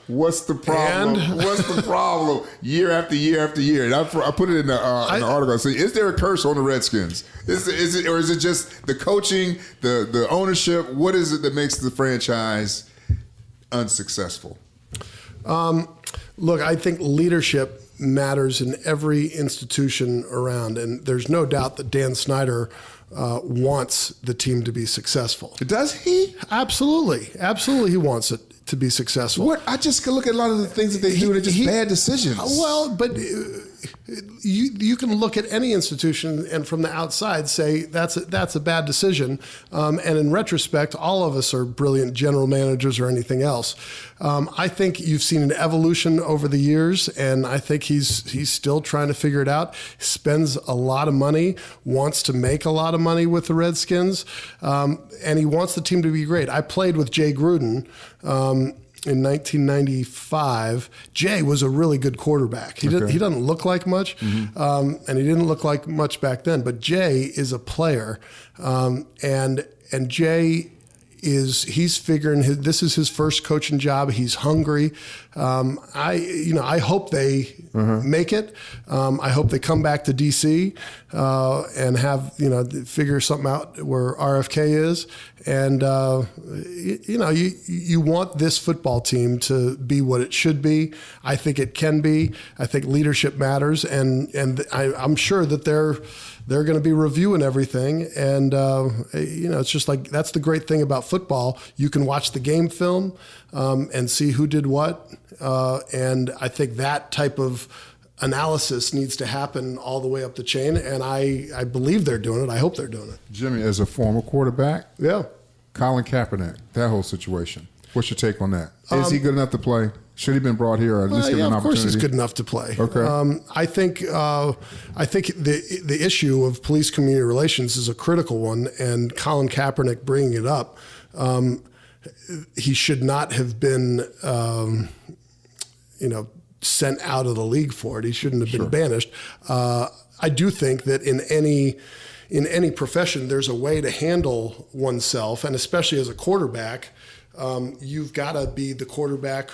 What's the problem? What's the problem? Year after year after year. And I put it in the article. I said, is there a curse on the Redskins? Is it, or is it just the coaching, the ownership? What is it that makes the franchise unsuccessful? Look, I think leadership matters in every institution around, and there's no doubt that Dan Snyder wants the team to be successful. Does he? Absolutely. Absolutely, he wants it to be successful. What? I just can look at a lot of the things that they do, and they're just bad decisions. Well, but you can look at any institution and from the outside say that's a bad decision. And in retrospect, all of us are brilliant general managers or anything else. I think you've seen an evolution over the years, and I think he's still trying to figure it out. Spends a lot of money, wants to make a lot of money with the Redskins, and he wants the team to be great. I played with Jay Gruden in 1995. Jay was a really good quarterback. He doesn't look like much, and he didn't look like much back then. But Jay is a player, and Jay he's figuring this is his first coaching job. He's hungry. I hope they make it. I hope they come back to DC and have figure something out where RFK is. And you want this football team to be what it should be. I think it can be. I think leadership matters, and I'm sure that they're going to be reviewing everything. And it's just like, that's the great thing about football. You can watch the game film and see who did what. And I think that type of analysis needs to happen all the way up the chain, and I believe they're doing it. I hope they're doing it. Jimmy, as a former quarterback, Colin Kaepernick, that whole situation. What's your take on that? Is he good enough to play? Should he have been brought here or at least given an opportunity? Of course he's good enough to play. Okay. I think the issue of police community relations is a critical one, and Colin Kaepernick bringing it up, he should not have been sent out of the league for it. He shouldn't have been banished. I do think that in any profession, there's a way to handle oneself, and especially as a quarterback, you've got to be the quarterback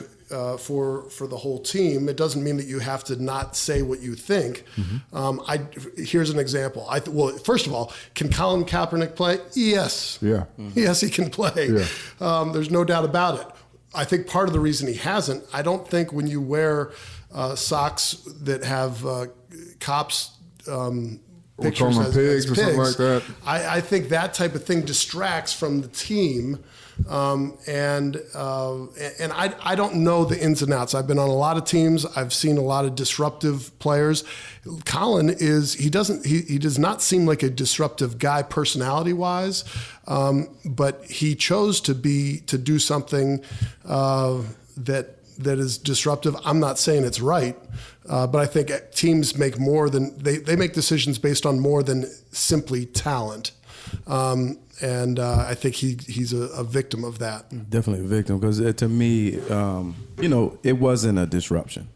for the whole team. It doesn't mean that you have to not say what you think. Here's an example. First of all, can Colin Kaepernick play? Yes. Yeah. Yes, he can play. Yeah. There's no doubt about it. I think part of the reason he hasn't, I don't think when you wear socks that have cops pictures as pigs or something like that. I think that type of thing distracts from the team. And I don't know the ins and outs. I've been on a lot of teams. I've seen a lot of disruptive players. Colin he does not seem like a disruptive guy personality wise, but he chose to do something that is disruptive. I'm not saying it's right, but I think teams make more than they make decisions based on more than simply talent. And I think he's a victim of that. Definitely a victim, because to me, it wasn't a disruption,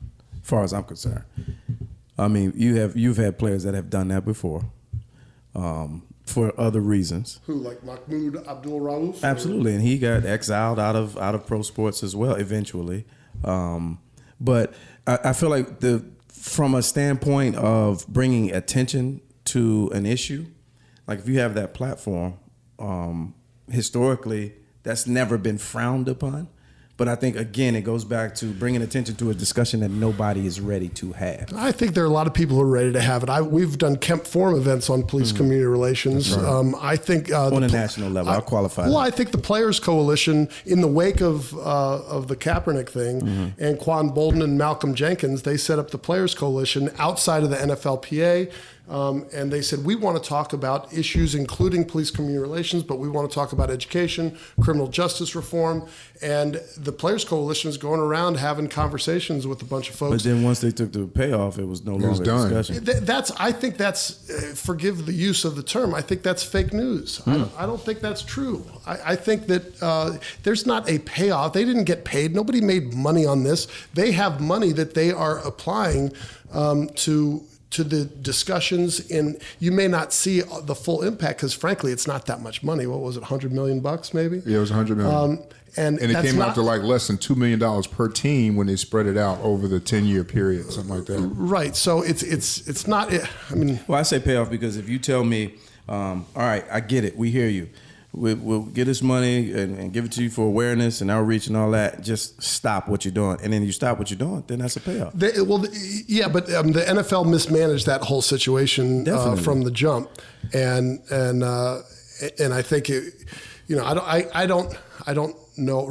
as far as I'm concerned. I mean, you've had players that have done that before, for other reasons. Who, like Mahmoud Abdul-Rauf? Absolutely, and he got exiled out of pro sports as well eventually. But I feel like from a standpoint of bringing attention to an issue, like if you have that platform, historically, that's never been frowned upon. But I think, again, it goes back to bringing attention to a discussion that nobody is ready to have. I think there are a lot of people who are ready to have it. We've done Kemp Forum events on police community relations. Right. I think on a national level, I'll qualify. Well, I think the Players Coalition, in the wake of the Kaepernick thing, and Quan Bolden and Malcolm Jenkins, they set up the Players Coalition outside of the NFLPA. and they said, we want to talk about issues including police community relations, but we want to talk about education, criminal justice reform, and the Players Coalition is going around having conversations with a bunch of folks. But then once they took the payoff, it was no longer done. a discussion. I think that's, forgive the use of the term, I think that's fake news. I don't think that's true. I think that there's not a payoff. They didn't get paid. Nobody made money on this. They have money that they are applying to the discussions, and you may not see the full impact because, frankly, it's not that much money. What was it, $100 million maybe? Yeah, it was $100 million. And it came out to like less than $2 million per team when they spread it out over the 10-year period, something like that. Right. So it's not. I mean, well, I say payoff because if you tell me, all right, I get it, we hear you. We'll get this money and give it to you for awareness and outreach and all that. Just stop what you're doing. And then you stop what you're doing, then that's a payoff. But the NFL mismanaged that whole situation from the jump. And I think, I don't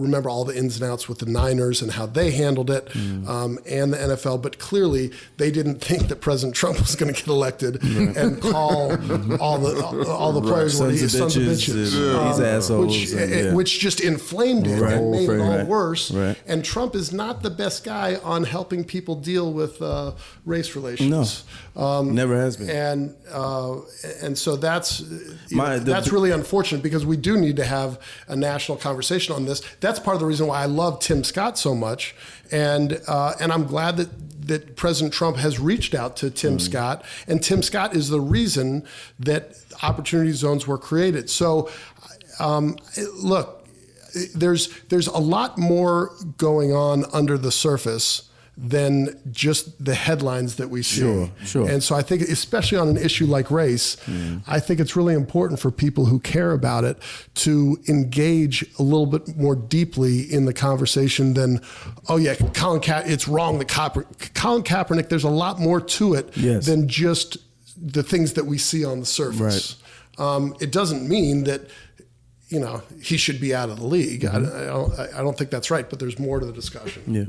remember all the ins and outs with the Niners and how they handled it and the NFL, but clearly they didn't think that President Trump was going to get elected and call all the players sons of bitches. These assholes. Which just inflamed it and made it all worse. Right. And Trump is not the best guy on helping people deal with race relations. No, never has been. And so that's really unfortunate because we do need to have a national conversation on this. That's part of the reason why I love Tim Scott so much, and I'm glad that President Trump has reached out to Tim Scott, and Tim Scott is the reason that opportunity zones were created. So, look, there's a lot more going on under the surface than just the headlines that we see. Sure. And so I think, especially on an issue like race, I think it's really important for people who care about it to engage a little bit more deeply in the conversation than, it's wrong that Colin Kaepernick, there's a lot more to it than just the things that we see on the surface. Right. It doesn't mean that he should be out of the league. I don't think that's right, but there's more to the discussion. Yeah.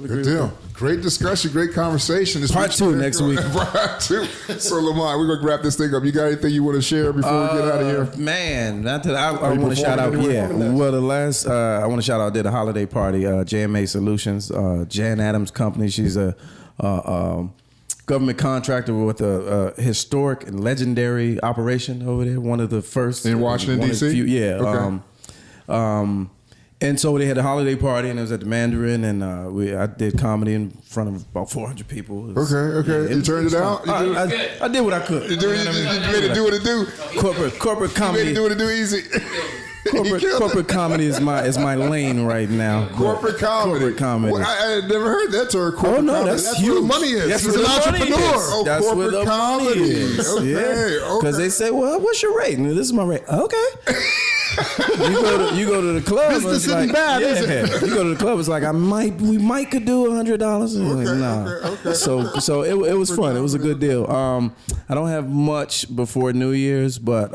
Good deal. Great discussion, great conversation. Part 2 next week. Part 2. So, Lamont, we're going to wrap this thing up. You got anything you want to share before we get out of here? Man, not that I want to shout out. Yeah. Well, I want to shout out, did a holiday party, JMA Solutions, Jan Adams' company. She's a government contractor with a historic and legendary operation over there. One of the first. In Washington, D.C.? Yeah. Okay. And so they had a holiday party, and it was at the Mandarin, and I did comedy in front of about 400 people. Okay. You turned it out? I did what I could. You made it do what it do? Corporate comedy. You made it do what it do easy? Corporate comedy is my lane right now. Corporate comedy. Well, I had never heard that term. Corporate comedy. That's huge. Where the money is. That's He's an entrepreneur. That's where the money is. Okay. Because they say, well, what's your rate? And this is my rate. Okay. you go to the club. Business isn't bad, is it? You go to the club. It's like we might could do $100. Okay. So it was fun. It was a good deal. I don't have much before New Year's, but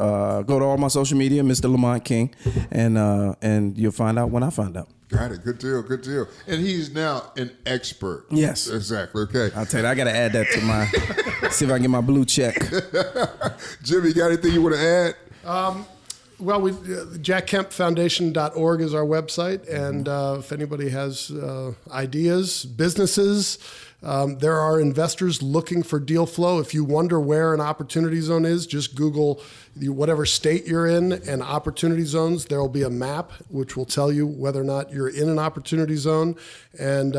go to all my social media, Mr. Lamont King, and you'll find out when I find out. Got it. Good deal. And he's now an expert. Yes. Exactly. Okay. I'll tell you, I got to add that to my. See if I can get my blue check. Jimmy, got anything you want to add? Well, JackKempFoundation.org is our website, and if anybody has ideas, businesses, there are investors looking for deal flow. If you wonder where an opportunity zone is, just Google whatever state you're in and opportunity zones. There will be a map which will tell you whether or not you're in an opportunity zone, and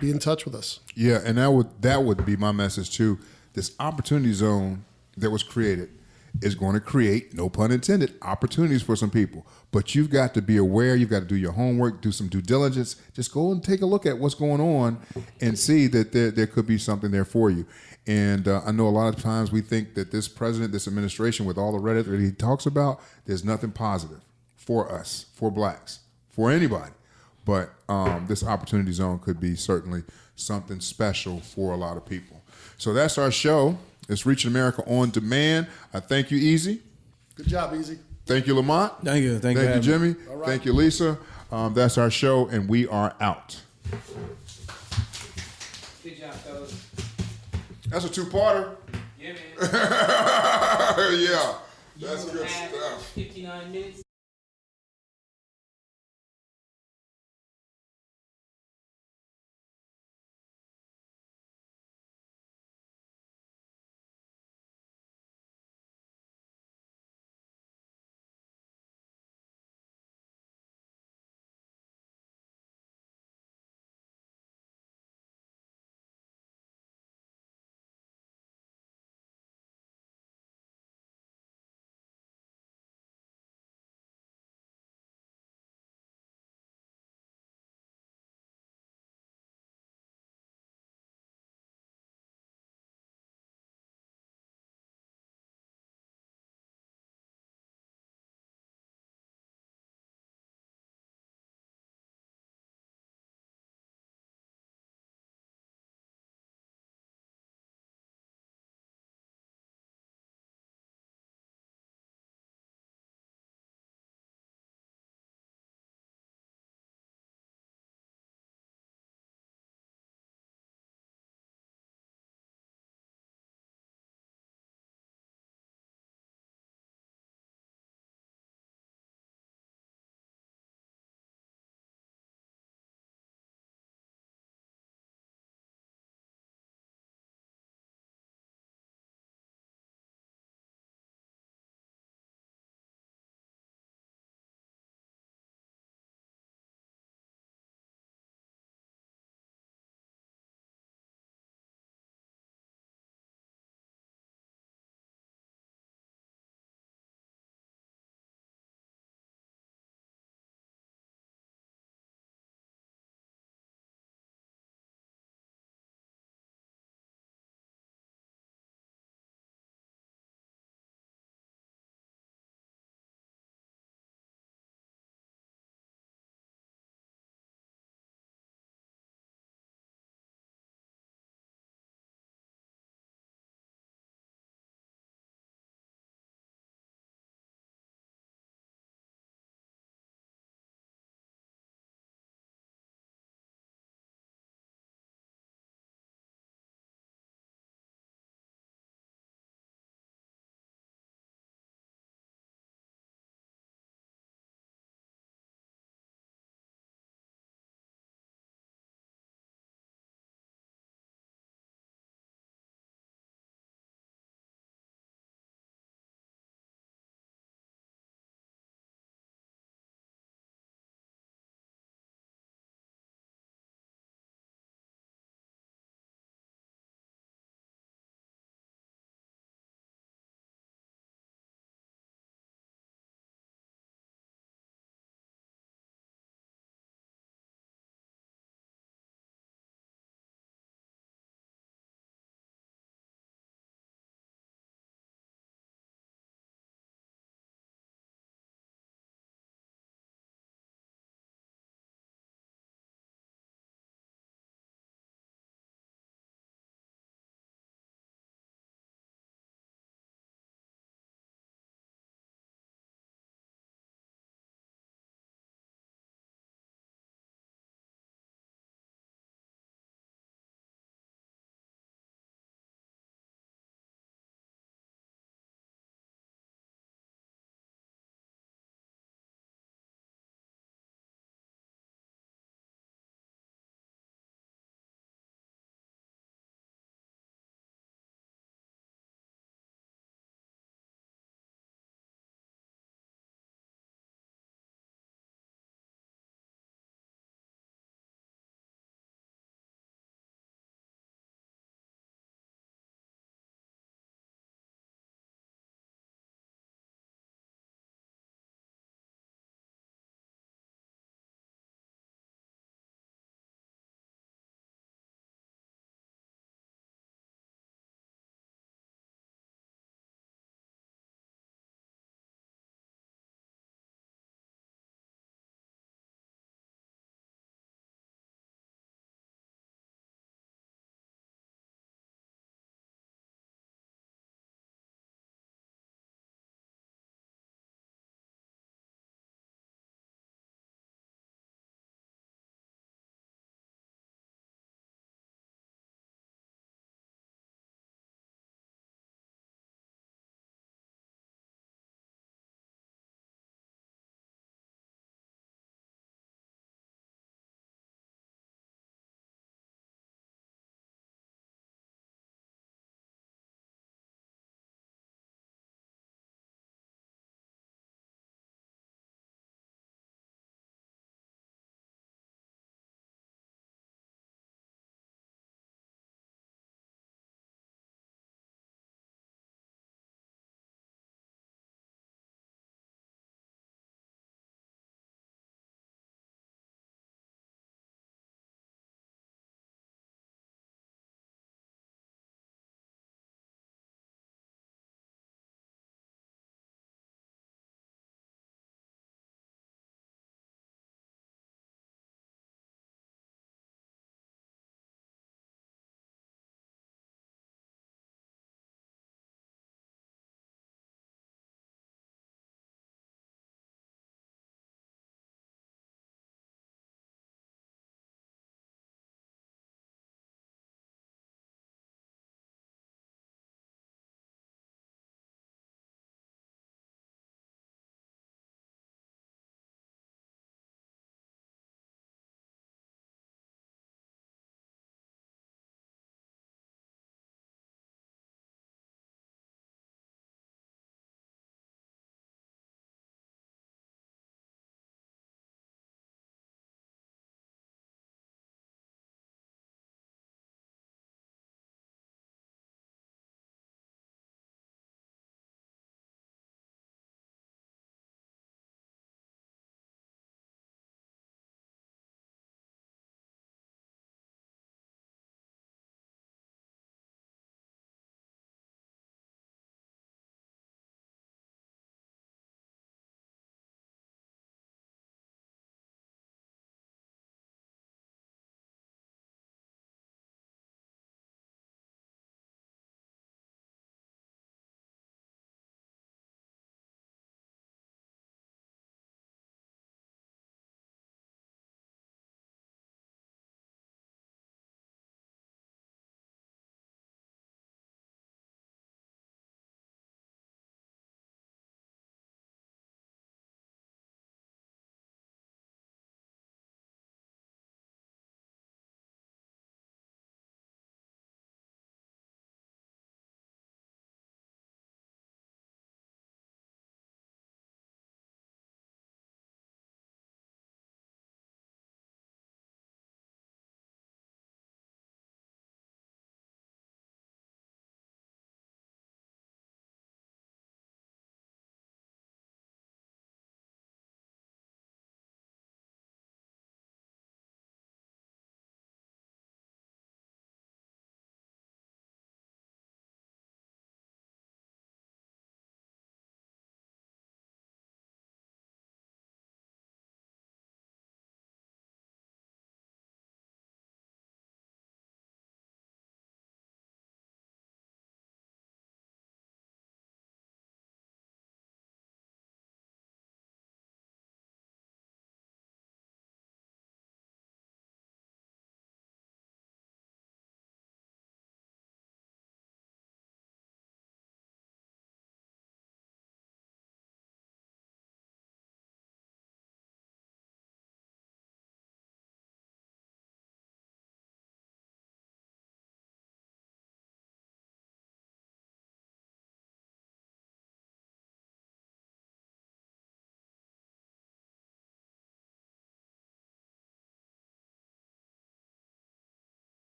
be in touch with us. Yeah, and that would be my message too. This opportunity zone that was created is going to create, no pun intended, opportunities for some people. But you've got to be aware. You've got to do your homework, do some due diligence. Just go and take a look at what's going on and see that there could be something there for you. And I know a lot of times we think that this president, this administration, with all the rhetoric that he talks about, there's nothing positive for us, for blacks, for anybody. But this opportunity zone could be certainly something special for a lot of people. So that's our show. It's Reaching America on Demand. I thank you, Easy. Good job, Easy. Thank you, Lamont. Thank you. Thank you, Jimmy. Right. Thank you, Lisa. That's our show, and we are out. Good job, fellas. That's a two-parter. Yeah. Yeah, man. Yeah, that's good Have stuff. 59 minutes.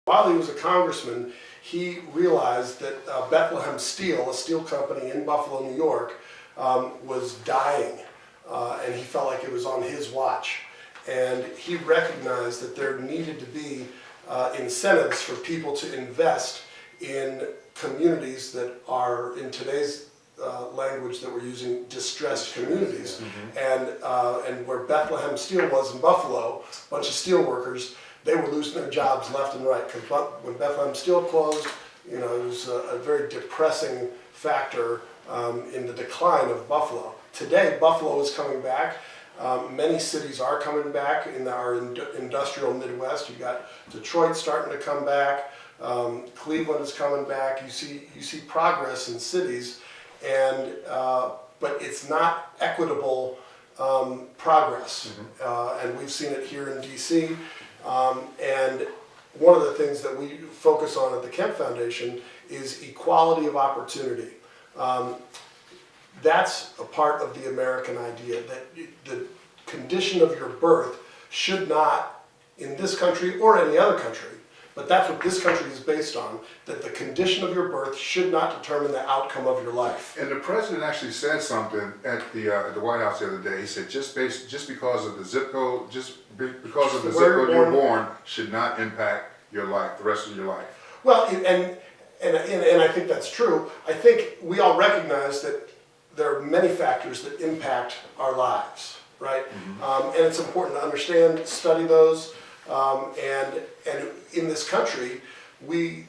While he was a congressman, he realized that Bethlehem Steel, a steel company in Buffalo, New York, was dying, and he felt like it was on his watch. And he recognized that there needed to be incentives for people to invest in communities that are, in today's language that we're using, distressed communities. And where Bethlehem Steel was in Buffalo, a bunch of steel workers, they were losing their jobs left and right. Because when Bethlehem Steel closed, it was a very depressing factor in the decline of Buffalo. Today, Buffalo is coming back. Many cities are coming back in our industrial Midwest. You've got Detroit starting to come back. Cleveland is coming back. You see progress in cities, and but it's not equitable progress. And we've seen it here in D.C. And one of the things that we focus on at the Kemp Foundation is equality of opportunity. That's a part of the American idea, that the condition of your birth should not, in this country or any other country, but that's what this country is based on, that the condition of your birth should not determine the outcome of your life. And the president actually said something at the White House the other day. He said just because of the zip code, because of the zip code you're born, should not impact your life, the rest of your life. Well, and I think that's true. I think we all recognize that there are many factors that impact our lives, right? And it's important to understand, study those, and in this country, we're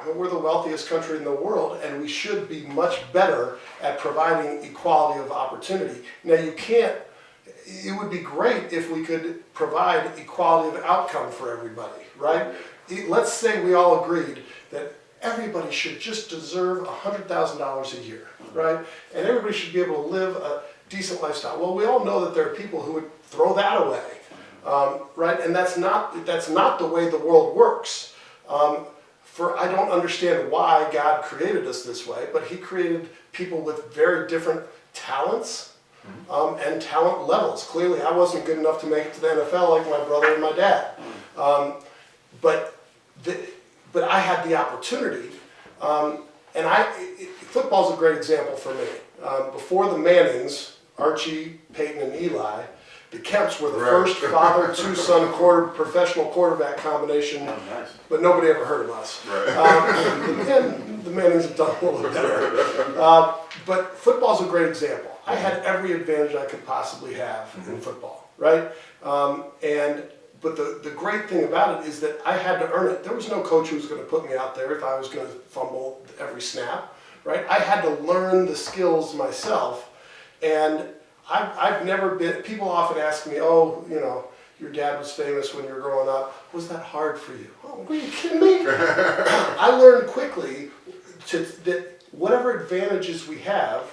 the wealthiest country in the world, and we should be much better at providing equality of opportunity. Now, it would be great if we could provide equality of outcome for everybody, right? Let's say we all agreed that everybody should just deserve $100,000 a year, right? And everybody should be able to live a decent lifestyle. Well, we all know that there are people who would throw that away, right? And that's not the way the world works. I don't understand why God created us this way, but He created people with very different talents and talent levels. Clearly, I wasn't good enough to make it to the NFL like my brother and my dad, but I had the opportunity, football's a great example for me. Before the Mannings, Archie, Peyton, and Eli, the Kemps were the first father to son professional quarterback combination, but nobody ever heard of us. And the Mannings have done a little bit better. But football's a great example. I had every advantage I could possibly have in football, right? But the great thing about it is that I had to earn it. There was no coach who was going to put me out there if I was going to fumble every snap, right? I had to learn the skills myself. And I've never been, people often ask me, your dad was famous when you were growing up. Was that hard for you? Oh, are you kidding me? I learned quickly that whatever advantages we have,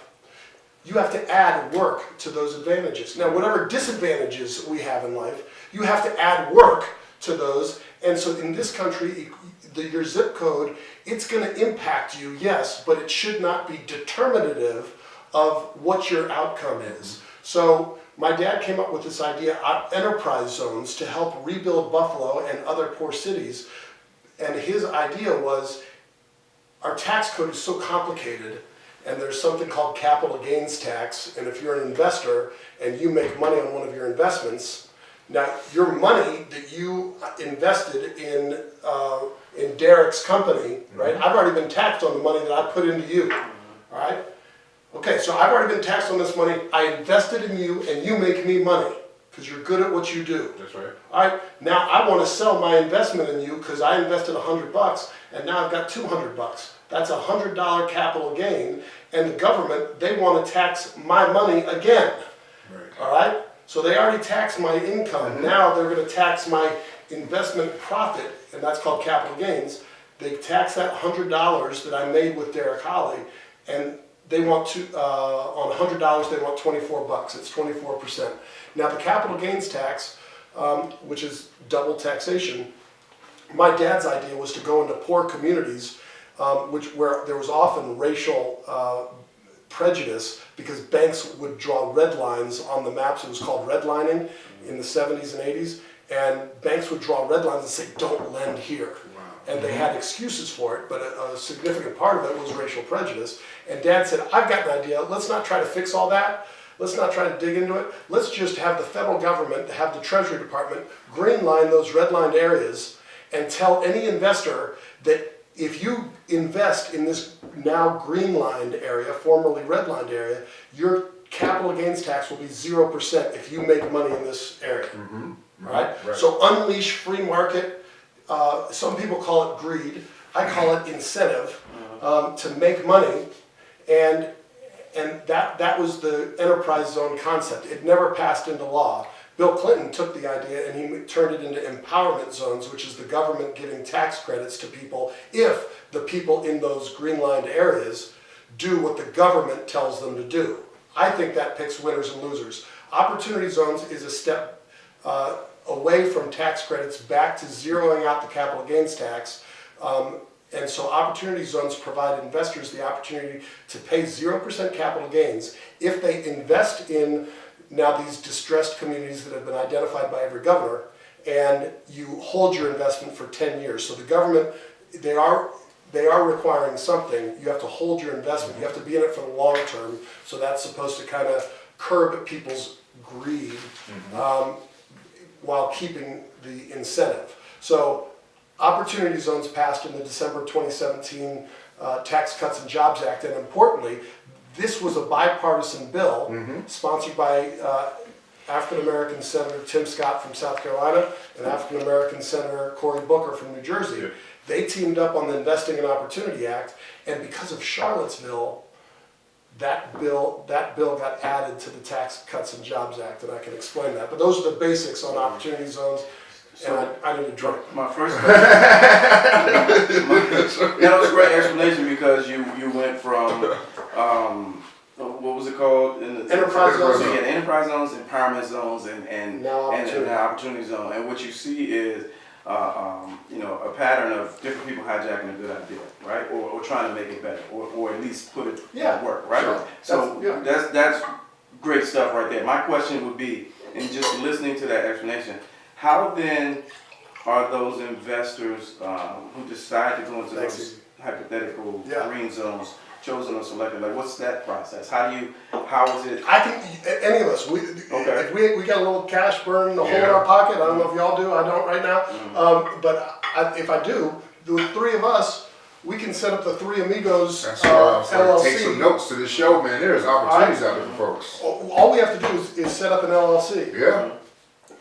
you have to add work to those advantages. Now, whatever disadvantages we have in life, you have to add work to those. And so in this country, your zip code, it's going to impact you, yes, but it should not be determinative of what your outcome is. So my dad came up with this idea, enterprise zones, to help rebuild Buffalo and other poor cities. And his idea was, our tax code is so complicated, and there's something called capital gains tax, and if you're an investor and you make money on one of your investments, now your money that you invested in Derrick's company, right? I've already been taxed on the money that I put into you, all right? Okay, so I've already been taxed on this money. I invested in you, and you make me money because you're good at what you do. That's right. All right, now I want to sell my investment in you because I invested $100, and now I've got $200. That's a $100 capital gain, and the government, they want to tax my money again. Right. All right? So they already taxed my income. Now they're going to tax my investment profit, and that's called capital gains. They tax that $100 that I made with Derrick Hollie, and they want to, on $100, they want $24. It's 24%. Now the capital gains tax, which is double taxation, my dad's idea was to go into poor communities where there was often racial prejudice because banks would draw red lines on the maps. It was called redlining in the 70s and 80s. And banks would draw red lines and say, don't lend here. Wow. and they had excuses for it, but a significant part of it was racial prejudice. And Dad said, I've got an idea. Let's not try to fix all that. Let's not try to dig into it. Let's just have the federal government, have the Treasury Department green line those redlined areas and tell any investor that if you invest in this now green-lined area, formerly red-lined area, your capital gains tax will be 0% if you make money in this area. Right? So unleash free market. Some people call it greed. I call it incentive to make money. And that was the enterprise zone concept. It never passed into law. Bill Clinton took the idea and he turned it into empowerment zones, which is the government giving tax credits to people if the people in those green-lined areas do what the government tells them to do. I think that picks winners and losers. Opportunity zones is a step away from tax credits back to zeroing out the capital gains tax. And so opportunity zones provide investors the opportunity to pay 0% capital gains if they invest in now these distressed communities that have been identified by every governor, and you hold your investment for 10 years. So the government, they are requiring something. You have to hold your investment. You have to be in it for the long term. So that's supposed to kind of curb people's greed while keeping the incentive. So opportunity zones passed in the December 2017 Tax Cuts and Jobs Act, and importantly, this was a bipartisan bill sponsored by African-American Senator Tim Scott from South Carolina and African-American Senator Cory Booker from New Jersey. They teamed up on the Investing in Opportunity Act, and because of Charlottesville, that bill got added to the Tax Cuts and Jobs Act, and I can explain that. But those are the basics on opportunity zones. And I need a drink. My first question. That was a great explanation because you went from what was it called? Enterprise zones. So you had enterprise zones, empowerment zones, and now opportunity zone. And what you see is a pattern of different people hijacking a good idea, right? Or trying to make it better, or at least put it at work, right? Sure. So that's great stuff right there. My question would be, in just listening to that explanation, how then are those investors who decide to go into those hypothetical green zones chosen or selected? Like, what's that process? How is it? I think any of us, if we got a little cash burning a hole in our pocket. I don't know if y'all do. I don't right now. But if I do, the three of us, we can set up the Three Amigos LLC. Take some notes to the show, man. There's opportunities out there for folks. All we have to do is set up an LLC. Yeah.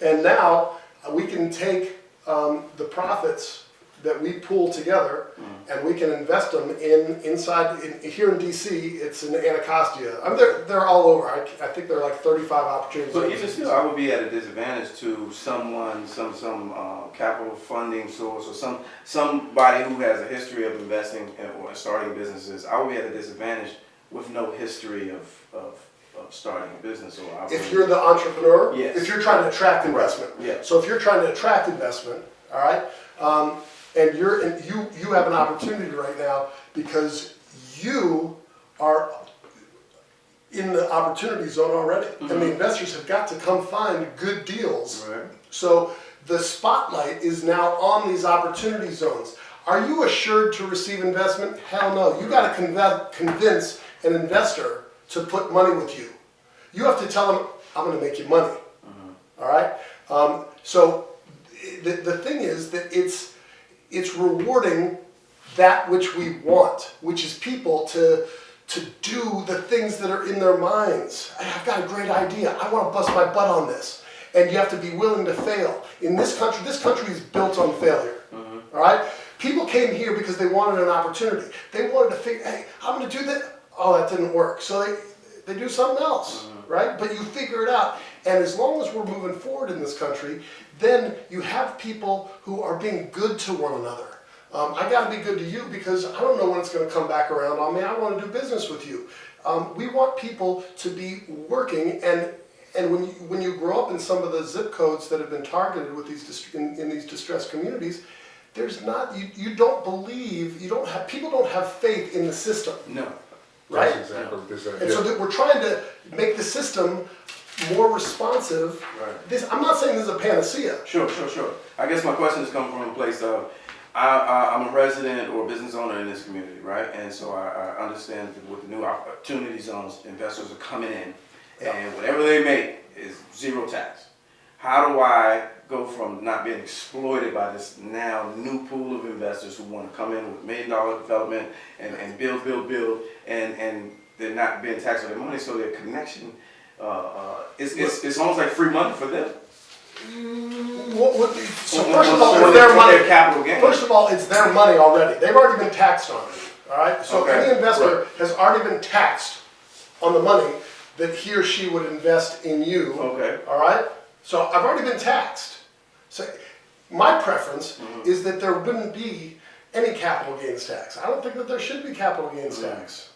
And now we can take the profits that we pool together and we can invest them here in DC. It's in Anacostia. They're all over. I think there are like 35 opportunities. But even still, I would be at a disadvantage to someone, some capital funding source, or somebody who has a history of investing or starting businesses. I would be at a disadvantage with no history of starting a business or operating. If you're the entrepreneur, yes. If you're trying to attract investment. Yeah. So if you're trying to attract investment, all right, and you have an opportunity right now because you are in the opportunity zone already, and the investors have got to come find good deals. Right. So the spotlight is now on these opportunity zones. Are you assured to receive investment? Hell no. You got to convince an investor to put money with you. You have to tell them, I'm going to make you money. All right? So the thing is that it's rewarding that which we want, which is people to do the things that are in their minds. I've got a great idea. I want to bust my butt on this. And you have to be willing to fail. In this country is built on failure. All right? People came here because they wanted an opportunity. They wanted to figure, hey, I'm going to do that. Oh, that didn't work. So they do something else, right? But you figure it out. And as long as we're moving forward in this country, then you have people who are being good to one another. I got to be good to you because I don't know when it's going to come back around on me. I want to do business with you. We want people to be working, and when you grow up in some of the zip codes that have been targeted with in these distressed communities, there's not you don't believe people don't have faith in the system. No. Right? That's exactly what this is. And so that we're trying to make the system more responsive. Right. I'm not saying this is a panacea. Sure. I guess my question is coming from a place of I'm a resident or business owner in this community, right? And so I understand that with the new opportunity zones, investors are coming in, and whatever they make is zero tax. How do I go from not being exploited by this now new pool of investors who want to come in with $1 million development and build, and they're not being taxed on their money, so their connection, it's almost like free money for them. So first of all, it's their money. Capital gain. First of all, it's their money already. They've already been taxed on it. All right. So any investor has already been taxed on the money that he or she would invest in you. Okay. All right. So I've already been taxed. So my preference is that there wouldn't be any capital gains tax. I don't think that there should be capital gains tax.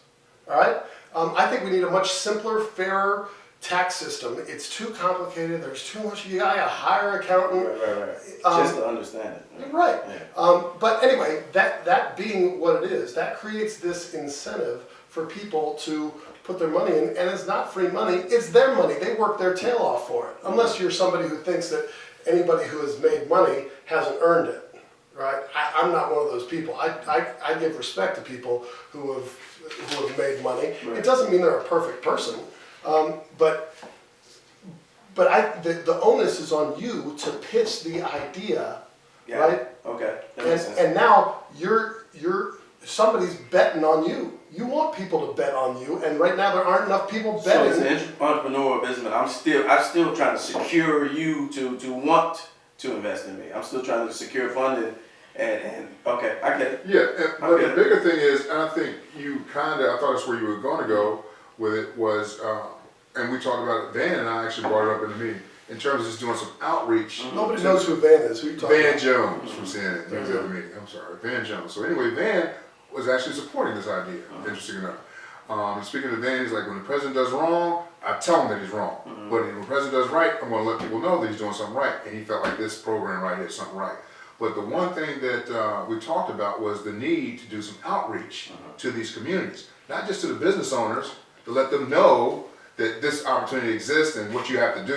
All right. I think we need a much simpler, fairer tax system. It's too complicated. There's too much. You gotta hire an accountant. Right. Just to understand it. Right. Yeah. But anyway, that being what it is, that creates this incentive for people to put their money in, and it's not free money. It's their money. They work their tail off for it. Unless you're somebody who thinks that anybody who has made money hasn't earned it. Right. I'm not one of those people. I give respect to people who have made money. Right. It doesn't mean they're a perfect person. But the onus is on you to pitch the idea, right? Okay. And now somebody's betting on you. You want people to bet on you, and right now there aren't enough people betting. So as an entrepreneur businessman, I'm still trying to secure you to want to invest in me. I'm still trying to secure funding. And okay, I get it. Yeah, but the bigger thing is, and I think I thought that's where you were going to go with it, was, and we talked about it, Van and I actually brought it up in the meeting, in terms of just doing some outreach. Nobody knows who Van is. Who you talking about? Van Jones from CNN. He was at the meeting. I'm sorry, Van Jones. So anyway, Van was actually supporting this idea, interesting enough. Speaking of Van, he's like, when the president does wrong, I tell him that he's wrong. But when the president does right, I'm going to let people know that he's doing something right. And he felt like this program right here is something right. But the one thing that we talked about was the need to do some outreach to these communities, not just to the business owners, to let them know that this opportunity exists and what you have to do.